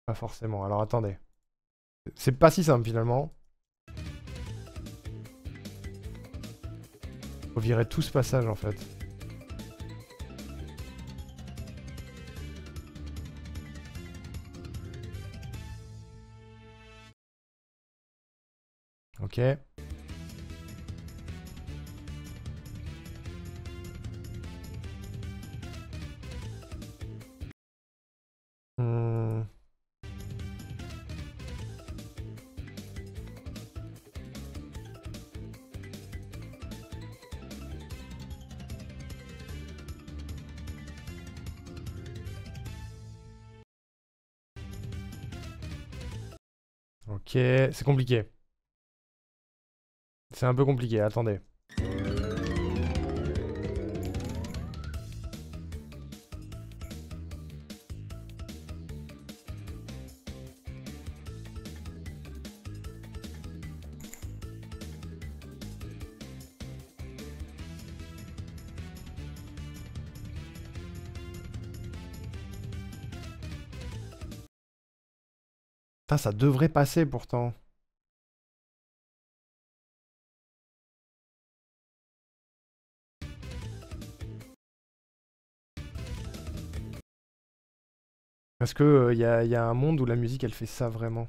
Pas forcément. Alors attendez. C'est pas si simple finalement. Faut virer tout ce passage en fait. Ok. Ok, c'est compliqué. C'est un peu compliqué, attendez. Putain, ça devrait passer pourtant. Parce que y a un monde où la musique elle fait ça vraiment.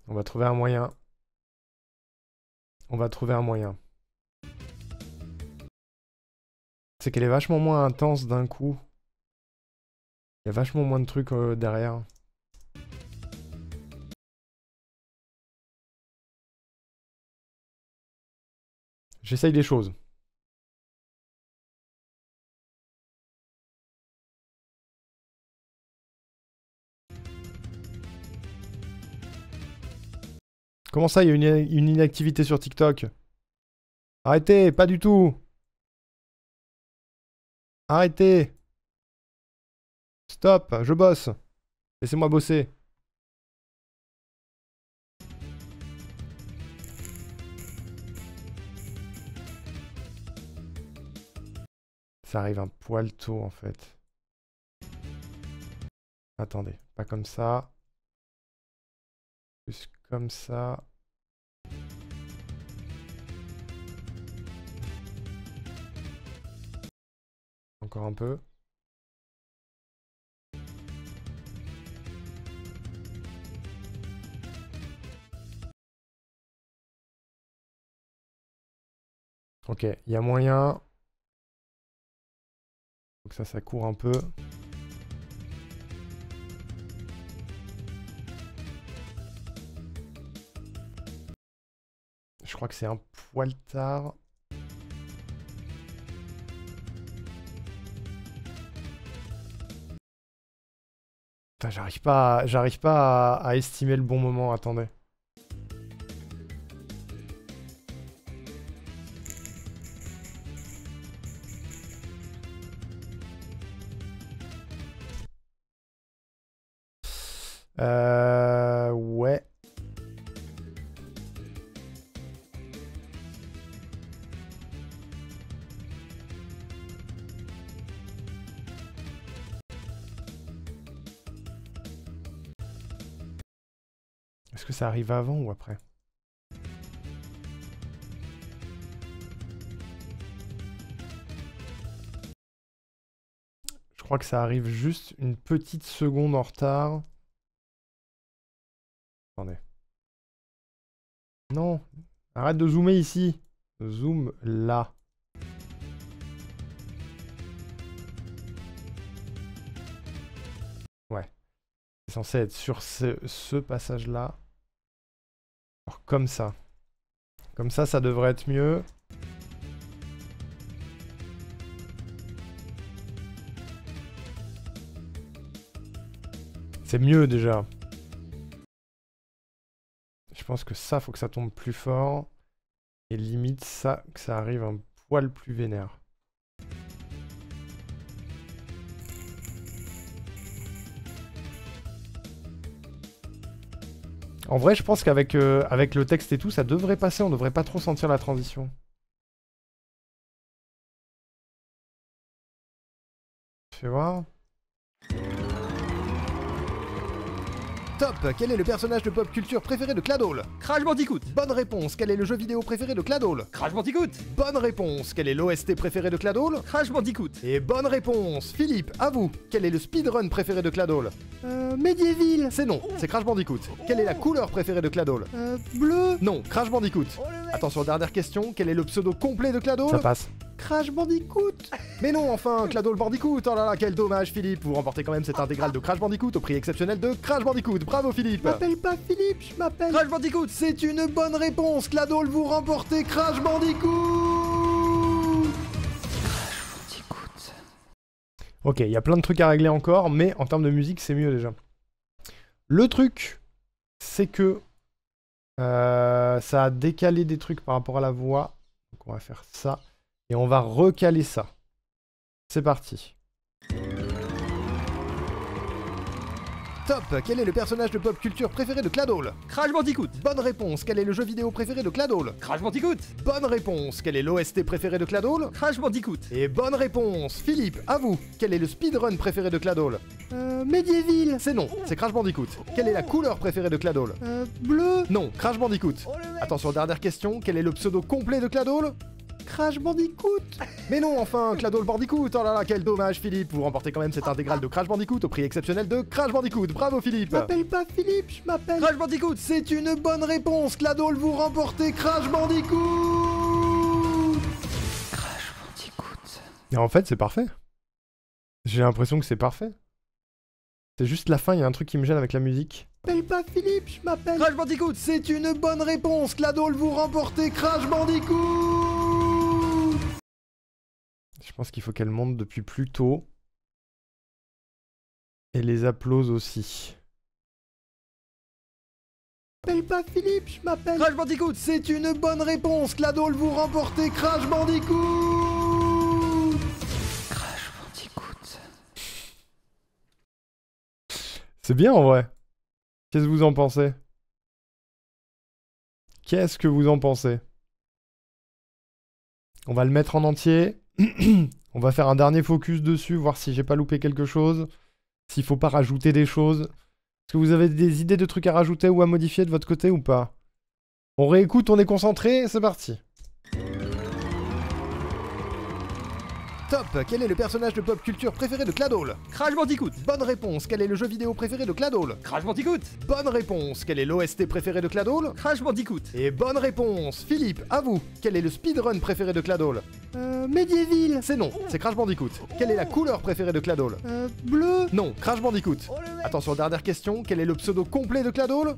On va trouver un moyen. On va trouver un moyen. C'est qu'elle est vachement moins intense d'un coup. Il y a vachement moins de trucs derrière. J'essaye des choses. Comment ça, il y a une inactivité sur TikTok? Arrêtez, pas du tout. Arrêtez. Stop, je bosse. Laissez-moi bosser. Ça arrive un poil tôt en fait. Attendez, pas comme ça. Plus comme ça. Encore un peu. Ok, il y a moyen. Donc ça court un peu. Je crois que c'est un poil tard. Putain, j'arrive pas à estimer le bon moment, attendez. Ouais. Est-ce que ça arrive avant ou après? Je crois que ça arrive juste une petite seconde en retard. Attendez. Non, arrête de zoomer ici. Zoom là. Ouais. C'est censé être sur ce passage-là. Alors comme ça. Comme ça devrait être mieux. C'est mieux déjà. Je pense que ça, faut que ça tombe plus fort. Et limite ça, que ça arrive un poil plus vénère. En vrai, je pense qu'avec avec le texte et tout, ça devrait passer. On devrait pas trop sentir la transition. Fais voir. Top! Quel est le personnage de pop culture préféré de Cladol? Crash Bandicoot. Bonne réponse. Quel est le jeu vidéo préféré de Cladol? Crash Bandicoot. Bonne réponse. Quel est l'OST préféré de Cladol? Crash Bandicoot. Et bonne réponse. Philippe, à vous. Quel est le speedrun préféré de Cladol? Medieval. C'est non, c'est Crash Bandicoot. Quelle est la couleur préférée de Cladol? Bleu. Non, Crash Bandicoot. Attention, dernière question. Quel est le pseudo complet de Cladol? Ça passe. Crash Bandicoot. Mais non, enfin, Cladol Bandicoot. Oh là là, quel dommage, Philippe. Vous remportez quand même cette intégrale de Crash Bandicoot au prix exceptionnel de Crash Bandicoot. Bravo, Philippe. Je m'appelle pas Philippe, je m'appelle Crash Bandicoot. C'est une bonne réponse. Cladol, vous remportez Crash Bandicoot. Ok, il y a plein de trucs à régler encore, mais en termes de musique, c'est mieux déjà. Le truc, c'est que ça a décalé des trucs par rapport à la voix. Donc on va faire ça. Et on va recaler ça. C'est parti. Top. Quel est le personnage de pop culture préféré de Cladol? Crash Bandicoot. Bonne réponse. Quel est le jeu vidéo préféré de Cladol? Crash Bandicoot. Bonne réponse. Quel est l'OST préféré de Cladol? Crash Bandicoot. Et bonne réponse. Philippe, à vous. Quel est le speedrun préféré de Cladol? Medieval. C'est non, c'est Crash Bandicoot. Quelle est la couleur préférée de Cladol? Bleu. Non, Crash Bandicoot. Attention, dernière question. Quel est le pseudo complet de Cladol? Crash Bandicoot. Mais non, enfin, Cladol Bandicoot. Oh là là, quel dommage, Philippe. Vous remportez quand même cette intégrale de Crash Bandicoot au prix exceptionnel de Crash Bandicoot. Bravo, Philippe. Je m'appelle pas Philippe, je m'appelle Crash Bandicoot. C'est une bonne réponse. Cladol, vous remportez Crash Bandicoot. Crash Bandicoot. Et en fait, c'est parfait. J'ai l'impression que c'est parfait. C'est juste la fin, il y a un truc qui me gêne avec la musique. Je m'appelle pas Philippe, je m'appelle Crash Bandicoot. C'est une bonne réponse. Cladol, vous remportez Crash Bandicoot. Je pense qu'il faut qu'elle monte depuis plus tôt. Et les applause aussi. Je m'appelle pas Philippe, je m'appelle Crash Bandicoot. C'est une bonne réponse. Cladol, vous remportez Crash Bandicoot. Crash Bandicoot. C'est bien en vrai. Qu'est-ce que vous en pensez? Qu'est-ce que vous en pensez? On va le mettre en entier. On va faire un dernier focus dessus, voir si j'ai pas loupé quelque chose. S'il faut pas rajouter des choses. Est-ce que vous avez des idées de trucs à rajouter ou à modifier de votre côté ou pas? On réécoute, on est concentré, c'est parti. Top. Quel est le personnage de pop culture préféré de Cladol? Crash Bandicoot. Bonne réponse. Quel est le jeu vidéo préféré de Cladol? Crash Bandicoot. Bonne réponse. Quel est l'OST préféré de Cladol? Crash Bandicoot. Et bonne réponse. Philippe, à vous. Quel est le speedrun préféré de Cladol? Medieval. C'est non, c'est Crash Bandicoot. Quelle est la couleur préférée de Cladol? Bleu. Non, Crash Bandicoot. Oh le mec. Attention, dernière question. Quel est le pseudo complet de Cladol?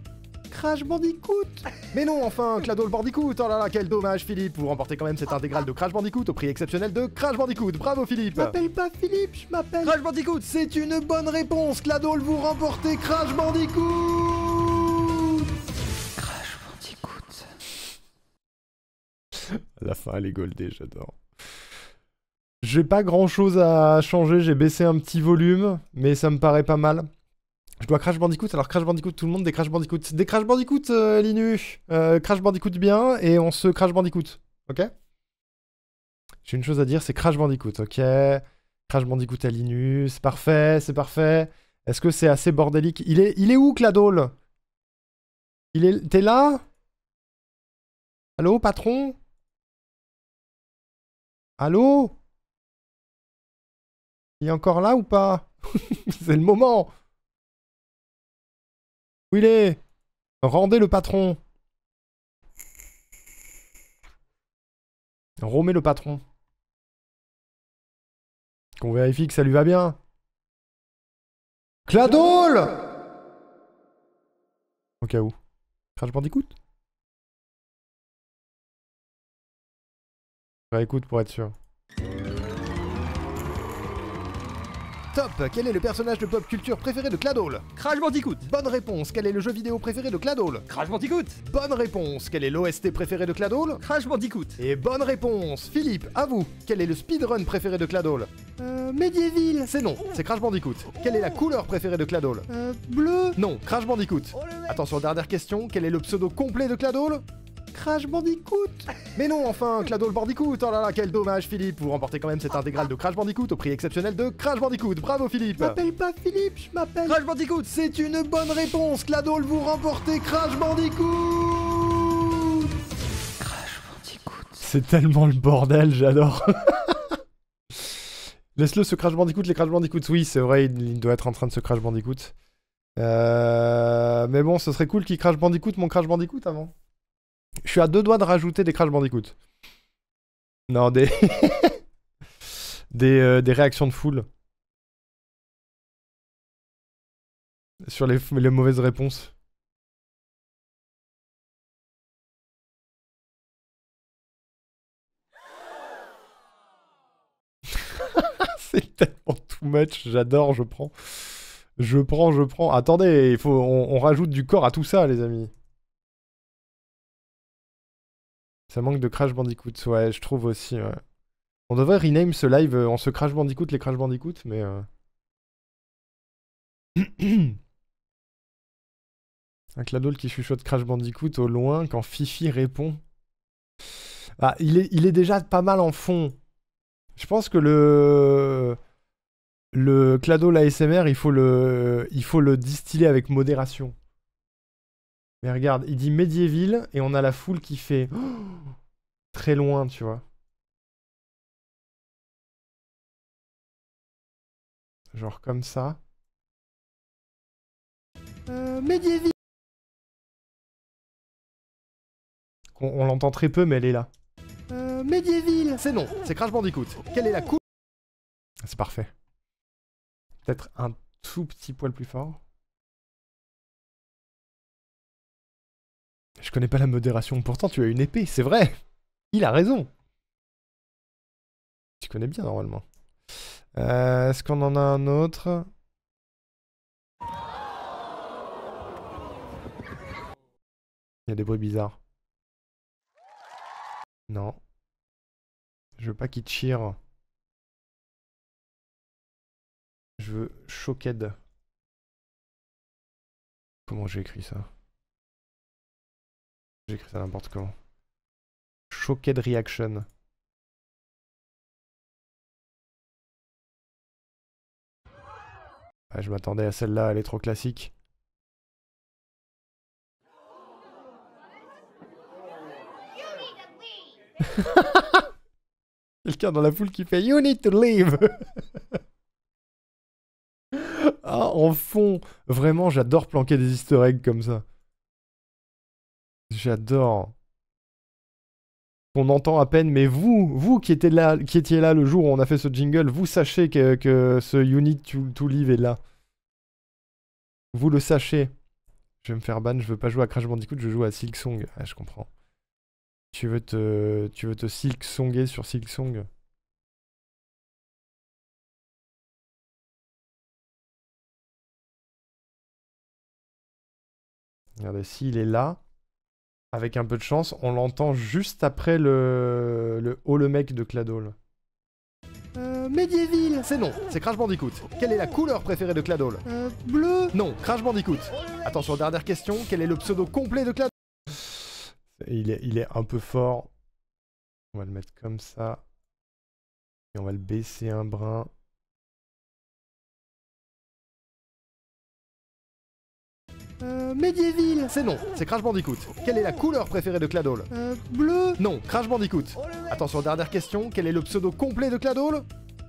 Crash Bandicoot. Mais non, enfin, Cladol Bandicoot. Oh là là, quel dommage, Philippe. Vous remportez quand même cette intégrale de Crash Bandicoot au prix exceptionnel de Crash Bandicoot. Bravo, Philippe. Je m'appelle pas Philippe, je m'appelle Crash Bandicoot. C'est une bonne réponse. Cladol, vous remportez Crash Bandicoot. Crash Bandicoot. À la fin, elle est goldée, j'adore. J'ai pas grand chose à changer, j'ai baissé un petit volume, mais ça me paraît pas mal. Je dois Crash Bandicoot, alors Crash Bandicoot, tout le monde des Crash Bandicoot. Des Crash Bandicoot, Linus. Crash Bandicoot bien, et on se Crash Bandicoot. Ok? J'ai une chose à dire, c'est Crash Bandicoot, ok? Crash Bandicoot à Linus, c'est parfait, c'est parfait. Est-ce que c'est assez bordélique? Il est où, Cladol? T'es là? Allô, patron? Allô? Il est encore là ou pas? C'est le moment. Où il est? Rendez le patron. Remets le patron. Qu'on vérifie que ça lui va bien. Cladol! Au cas où. Crash Bandicoot? Écoute pour être sûr. Top. Quel est le personnage de pop culture préféré de Cladol? Crash Bandicoot. Bonne réponse. Quel est le jeu vidéo préféré de Cladol? Crash Bandicoot. Bonne réponse. Quel est l'OST préféré de Cladol? Crash Bandicoot. Et bonne réponse. Philippe, à vous. Quel est le speedrun préféré de Cladol? Medieval. C'est non, c'est Crash Bandicoot. Quelle est la couleur préférée de Cladol? Bleu. Non, Crash Bandicoot. Oh le mec. Attention, dernière question. Quel est le pseudo complet de Cladol? Crash Bandicoot. Mais non, enfin, Cladol Bandicoot. Oh là là, quel dommage, Philippe. Vous remportez quand même cette intégrale de Crash Bandicoot au prix exceptionnel de Crash Bandicoot. Bravo, Philippe. Je m'appelle pas Philippe, je m'appelle Crash Bandicoot. C'est une bonne réponse. Cladol, vous remportez Crash Bandicoot. Crash Bandicoot. C'est tellement le bordel, j'adore. Laisse-le se Crash Bandicoot, les Crash Bandicoot. Oui, c'est vrai, il doit être en train de se Crash Bandicoot. Mais bon, ce serait cool qu'il Crash Bandicoot mon Crash Bandicoot avant. Je suis à deux doigts de rajouter des Crash Bandicoot. Non, des... des réactions de foule. Sur les mauvaises réponses. C'est tellement too much, j'adore, je prends. Je prends. Attendez, on rajoute du corps à tout ça, les amis. Ça manque de Crash Bandicoot, ouais, je trouve aussi, ouais. On devrait rename ce live, on se Crash Bandicoot, les Crash Bandicoot, mais... Un Cladol qui chuchote Crash Bandicoot au loin quand Fifi répond. Ah, il est déjà pas mal en fond. Je pense que le Cladol ASMR, il faut le distiller avec modération. Mais regarde, il dit Medieval et on a la foule qui fait très loin, tu vois. Genre comme ça. Medieval. On l'entend très peu, mais elle est là. Medieval. C'est non, c'est Crash Bandicoot. Quelle est la couleur? C'est parfait. Peut-être un tout petit poil plus fort. Je connais pas la modération, pourtant tu as une épée, c'est vrai. Il a raison. Tu connais bien normalement. Est-ce qu'on en a un autre? Il y a des bruits bizarres. Non. Je veux pas qu'il cheer. Je veux Shocked. Comment j'ai écrit ça? J'ai écrit ça n'importe comment. Shocked Reaction. Ah, je m'attendais à celle-là, elle est trop classique. Quel quelqu'un dans la foule qui fait You need to leave. Ah, en fond. Vraiment, j'adore planquer des easter eggs comme ça. J'adore. On entend à peine, mais vous qui étiez là le jour où on a fait ce jingle, vous sachez que ce You need to leave est là. Vous le sachez. Je vais me faire ban, je veux pas jouer à Crash Bandicoot, je joue à Silksong. Ah, je comprends. Tu veux te Silksonger sur Silksong? Regardez, s'il est là, avec un peu de chance, on l'entend juste après le Oh le mec de Cladol. Medieval. C'est non, c'est Crash Bandicoot. Quelle est la couleur préférée de Cladol? Bleu. Non, Crash Bandicoot. Attention, dernière question, quel est le pseudo complet de Cladol? Il est un peu fort. On va le mettre comme ça. Et on va le baisser un brin. Medieval. C'est non, c'est Crash Bandicoot. Quelle est la couleur préférée de Cladol? Bleu. Non, Crash Bandicoot. Attention, dernière question, quel est le pseudo complet de Cladol?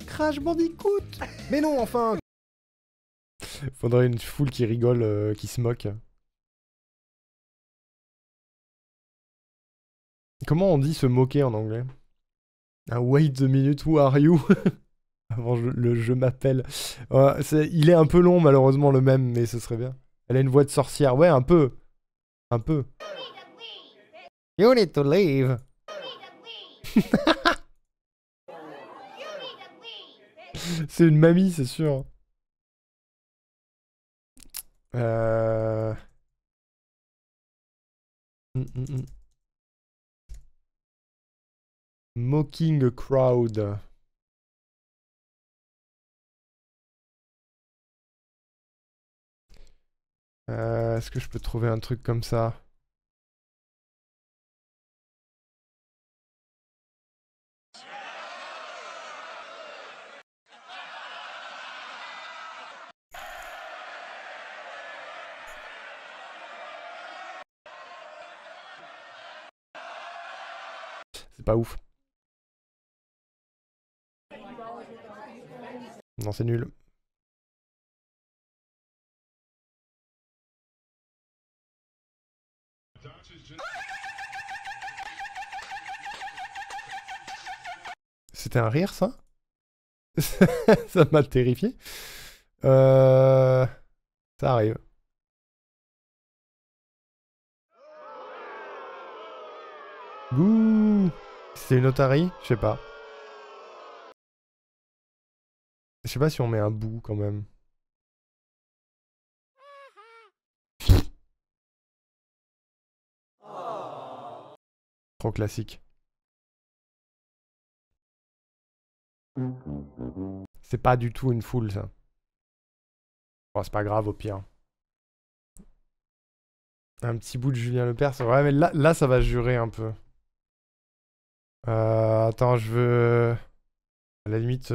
Crash Bandicoot. Mais non, enfin. Faudrait une foule qui rigole, qui se moque. Comment on dit se moquer en anglais? Ah, wait a minute, who are you? Avant le je m'appelle. Il est un peu long malheureusement le même, mais ce serait bien. Elle a une voix de sorcière, ouais, un peu. Un peu. You need to leave. C'est une mamie, c'est sûr. Mocking a crowd. Est-ce que je peux trouver un truc comme ça? C'est pas ouf. Non, c'est nul. C'était un rire, ça? Ça m'a terrifié. Ça arrive. Bouh! C'était une otarie? Je sais pas. Je sais pas si on met un bout quand même. Trop classique. C'est pas du tout une foule, ça. Bon, c'est pas grave, au pire. Un petit bout de Julien Lepers. Ouais, mais là, ça va jurer un peu. Attends, je veux... À la limite...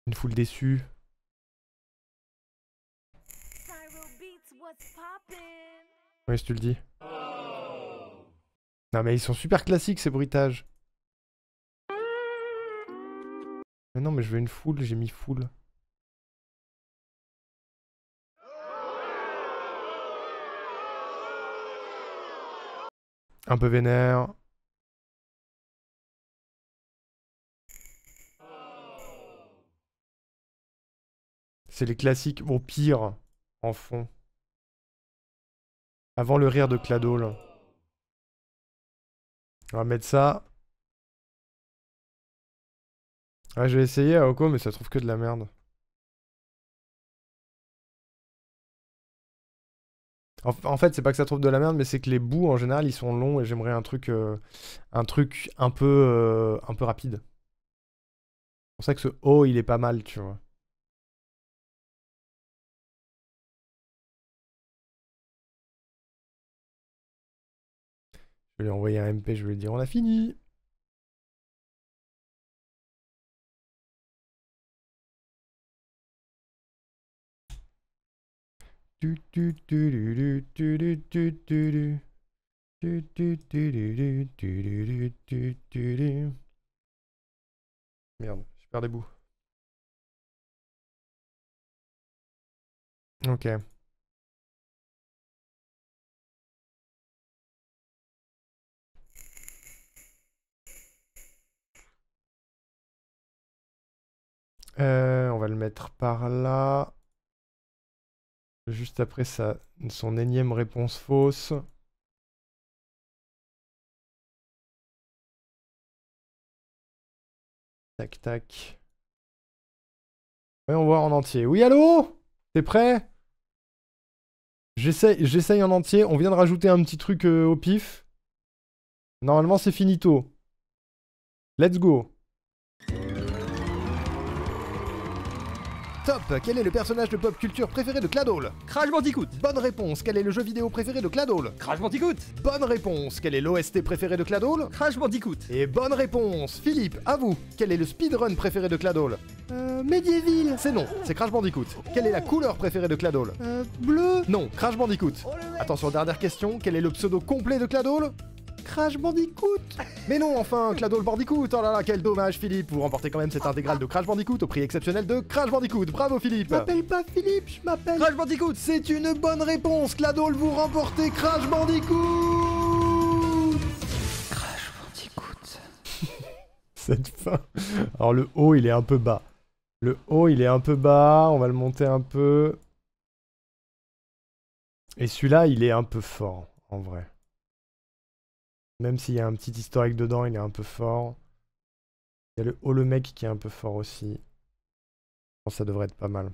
Une foule déçue. Oui, si tu le dis. Non, mais ils sont super classiques, ces bruitages. Mais non, mais je veux une foule, j'ai mis foule. Un peu vénère. C'est les classiques au pire, en fond. Avant le rire de Cladol. On va mettre ça. Ouais, je vais essayer à Oko, mais ça trouve que de la merde. En fait, c'est pas que ça trouve de la merde, mais c'est que les bouts, en général, ils sont longs et j'aimerais un truc un peu rapide. C'est pour ça que ce O, il est pas mal, tu vois. Je vais lui envoyer un MP, je vais lui dire on a fini. Merde, je perds des bouts. Ok. On va le mettre par là. Juste après son énième réponse fausse. Tac, tac. Voyons voir en entier. Oui, allô? T'es prêt? J'essaye en entier. On vient de rajouter un petit truc au pif. Normalement, c'est finito. Let's go. Top. Quel est le personnage de pop culture préféré de Cladol? Crash Bandicoot. Bonne réponse. Quel est le jeu vidéo préféré de Cladol? Crash Bandicoot. Bonne réponse. Quel est l'OST préféré de Cladol? Crash Bandicoot. Et bonne réponse. Philippe, à vous. Quel est le speedrun préféré de Cladol? Medieval. C'est non, c'est Crash Bandicoot. Quelle est la couleur préférée de Cladol? Bleu. Non, Crash Bandicoot. Attention, dernière question. Quel est le pseudo complet de Cladol? Crash Bandicoot. Mais non, enfin, Cladol Bandicoot. Oh là là, quel dommage, Philippe. Vous remportez quand même cette intégrale de Crash Bandicoot au prix exceptionnel de Crash Bandicoot. Bravo, Philippe. Je m'appelle pas Philippe, je m'appelle Crash Bandicoot. C'est une bonne réponse, Cladol. Vous remportez Crash Bandicoot. Crash Bandicoot. Cette fin. Alors le haut, il est un peu bas. Le haut, il est un peu bas. On va le monter un peu. Et celui-là, il est un peu fort, en vrai. Même s'il y a un petit historique dedans, il est un peu fort. Il y a le haut le mec qui est un peu fort aussi. Je pense que ça devrait être pas mal.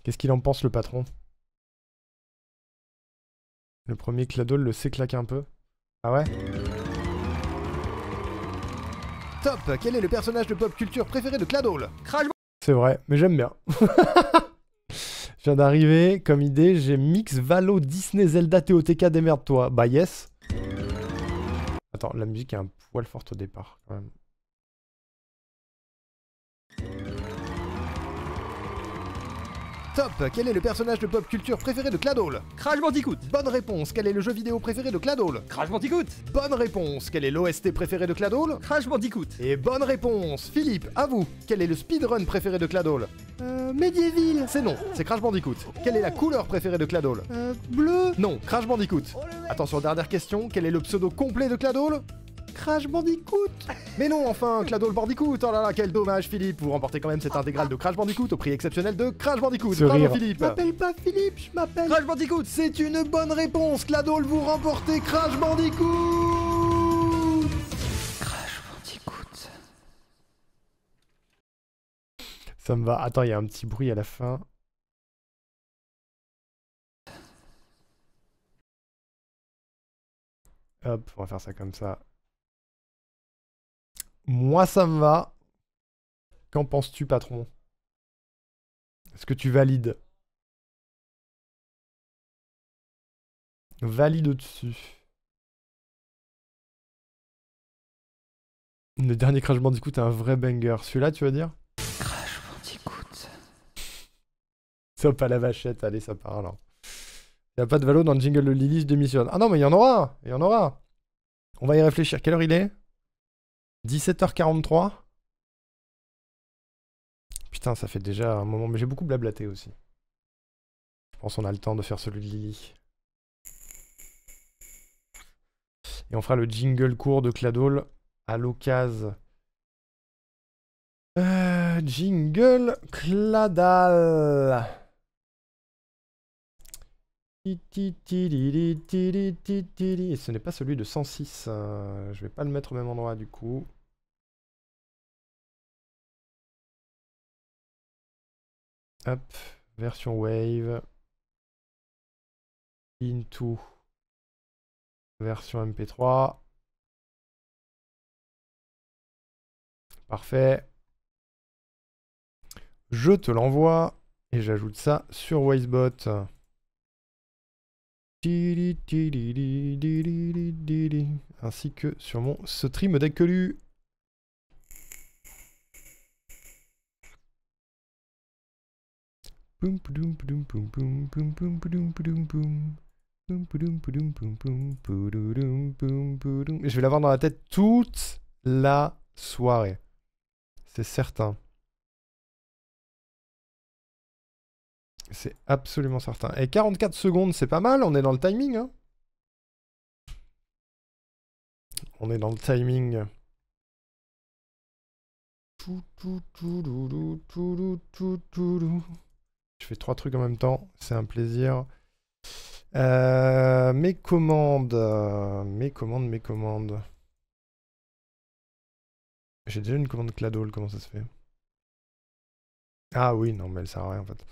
Qu'est-ce qu'il en pense, le patron? Le premier Cladol le sait claquer un peu. Ah ouais? Top. Quel est le personnage de pop culture préféré de Cladol? Crash. C'est vrai, mais j'aime bien. Je viens d'arriver, comme idée, j'ai Mix, Valo, Disney, Zelda, TOTK, démerde-toi. Bah yes. Attends, la musique est un poil forte au départ, quand même. Top. Quel est le personnage de pop culture préféré de Cladol? Crash Bandicoot. Bonne réponse. Quel est le jeu vidéo préféré de Cladol? Crash Bandicoot. Bonne réponse. Quel est l'OST préféré de Cladol? Crash Bandicoot. Et bonne réponse. Philippe, à vous. Quel est le speedrun préféré de Cladol? Medieval. C'est non, c'est Crash Bandicoot. Quelle est la couleur préférée de Cladol? Bleu. Non, Crash Bandicoot. Attention, dernière question. Quel est le pseudo complet de Cladol? Crash Bandicoot. Mais non, enfin, Cladol Bandicoot. Oh là là, quel dommage, Philippe. Vous remportez quand même cette intégrale de Crash Bandicoot au prix exceptionnel de Crash Bandicoot. Bravo, Philippe. Je m'appelle pas Philippe, je m'appelle Crash Bandicoot. C'est une bonne réponse, Cladol. Vous remportez Crash Bandicoot. Crash Bandicoot. Ça me va. Attends, il y a un petit bruit à la fin. Hop, on va faire ça comme ça. Moi, ça me va. Qu'en penses-tu, patron? Est-ce que tu valides? Valide au-dessus. Le dernier Crash Bandicoot est un vrai banger. Celui-là, tu vas dire? Crash Bandicoot. Ça pas la vachette, allez, ça part alors. Il n'y a pas de Valo dans le jingle de Lily, je démissionne. Ah non, mais il y en aura. Il y en aura. On va y réfléchir. Quelle heure il est? 17h43. Putain, ça fait déjà un moment. Mais j'ai beaucoup blablaté aussi. Je pense qu'on a le temps de faire celui de Lily. Et on fera le jingle court de Cladol à l'occasion. Jingle Cladal. Et ce n'est pas celui de 106. Je vais pas le mettre au même endroit du coup. Hop, version Wave. Into. Version MP3. Parfait. Je te l'envoie et j'ajoute ça sur Wisebot. Ainsi que sur mon stream d'actu. Je vais l'avoir dans la tête toute la soirée. C'est certain. C'est absolument certain. Et 44 secondes, c'est pas mal. On est dans le timing. Hein. On est dans le timing. Je fais 3 trucs en même temps. C'est un plaisir. Mes commandes. Mes commandes. J'ai déjà une commande Cladol. Comment ça se fait? Ah oui, non, mais elle sert à rien en fait.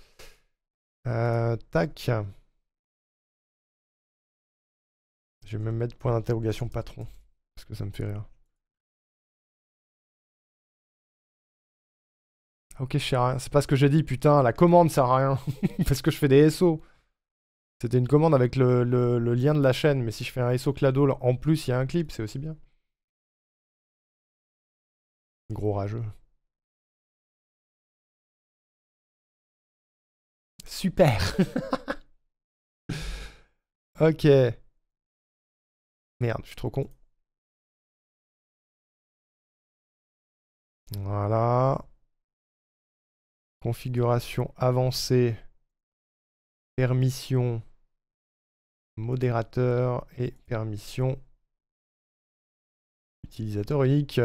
Tac. Je vais même mettre point d'interrogation patron. Parce que ça me fait rire. Ok, je sais rien. C'est pas ce que j'ai dit, putain. La commande sert à rien. Parce que je fais des SO. C'était une commande avec le lien de la chaîne. Mais si je fais un SO Cladol, en plus, il y a un clip. C'est aussi bien. Gros rageux. Super. Ok. Merde, je suis trop con. Voilà. Configuration avancée. Permission. Modérateur et permission. Utilisateur unique.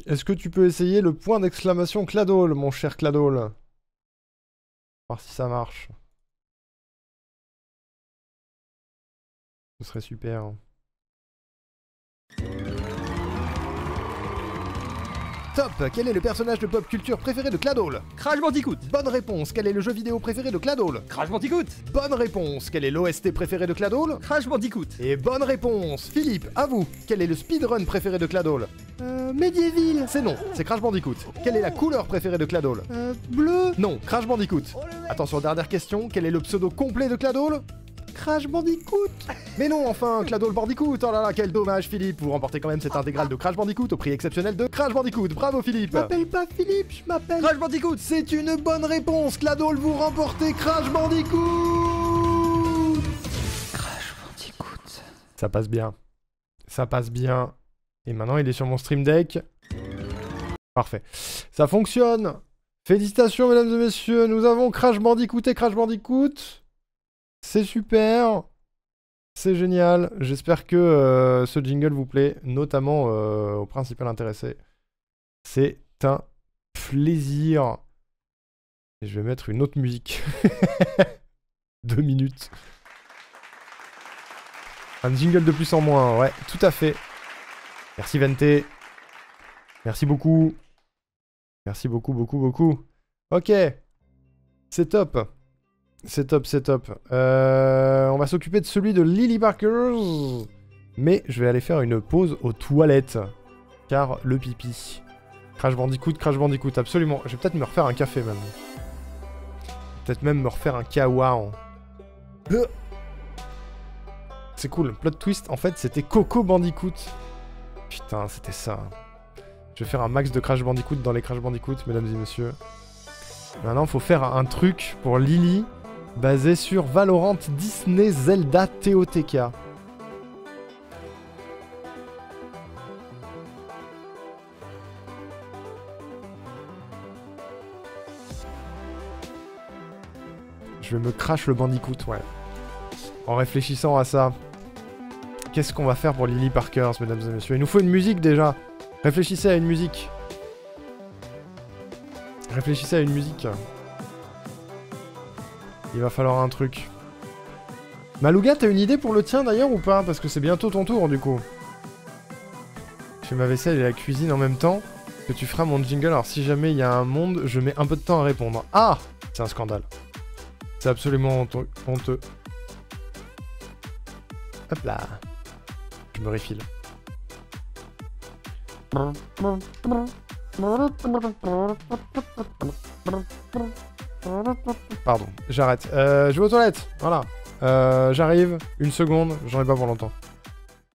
Est-ce que tu peux essayer le point d'exclamation Cladol, mon cher Cladol? Voir si ça marche. Ce serait super. Top! Quel est le personnage de pop culture préféré de Cladol? Crash Bandicoot. Bonne réponse. Quel est le jeu vidéo préféré de Cladol? Crash Bandicoot. Bonne réponse. Quel est l'OST préféré de Cladol? Crash Bandicoot. Et bonne réponse. Philippe, à vous. Quel est le speedrun préféré de Cladol? Medieval. C'est non, c'est Crash Bandicoot. Quelle est la couleur préférée de Cladol? Bleu. Non, Crash Bandicoot. Attention, dernière question. Quel est le pseudo complet de Cladol? Crash Bandicoot. Mais non, enfin, Cladol Bandicoot. Oh là là, quel dommage, Philippe. Vous remportez quand même cette intégrale de Crash Bandicoot au prix exceptionnel de Crash Bandicoot. Bravo, Philippe. Je m'appelle pas Philippe, je m'appelle Crash Bandicoot. C'est une bonne réponse. Cladol, vous remportez Crash Bandicoot. Crash Bandicoot. Ça passe bien. Ça passe bien. Et maintenant, il est sur mon Stream Deck. Parfait. Ça fonctionne. Félicitations, mesdames et messieurs. Nous avons Crash Bandicoot et Crash Bandicoot. C'est super. C'est génial. J'espère que ce jingle vous plaît, notamment au principal intéressé. C'est un plaisir. Et je vais mettre une autre musique. 2 minutes. Un jingle de plus en moins, ouais, tout à fait. Merci Vente. Merci beaucoup. Merci beaucoup, beaucoup, beaucoup. Ok. C'est top. C'est top, c'est top. On va s'occuper de celui de Lily Parker. Mais je vais aller faire une pause aux toilettes. Car le pipi. Crash Bandicoot, absolument. Je vais peut-être me refaire un café même. Peut-être même me refaire un kawa. C'est cool. Plot twist, en fait, c'était Coco Bandicoot. Putain, c'était ça. Je vais faire un max de Crash Bandicoot dans les Crash Bandicoot, mesdames et messieurs. Maintenant, faut faire un truc pour Lily basé sur Valorant, Disney, Zelda, TOTK. Je vais me crash le Bandicoot, ouais. En réfléchissant à ça. Qu'est-ce qu'on va faire pour Lily Parker, mesdames et messieurs? Il nous faut une musique déjà. Réfléchissez à une musique. Réfléchissez à une musique. Il va falloir un truc. Malouga, t'as une idée pour le tien d'ailleurs ou pas? Parce que c'est bientôt ton tour du coup. Je fais ma vaisselle et la cuisine en même temps. Que tu feras mon jingle. Alors si jamais il y a un monde, je mets un peu de temps à répondre. Ah! C'est un scandale. C'est absolument honteux. Hop là. Je me refile. Pardon, j'arrête. Je vais aux toilettes. Voilà. J'arrive. 1 seconde. J'en ai pas pour longtemps.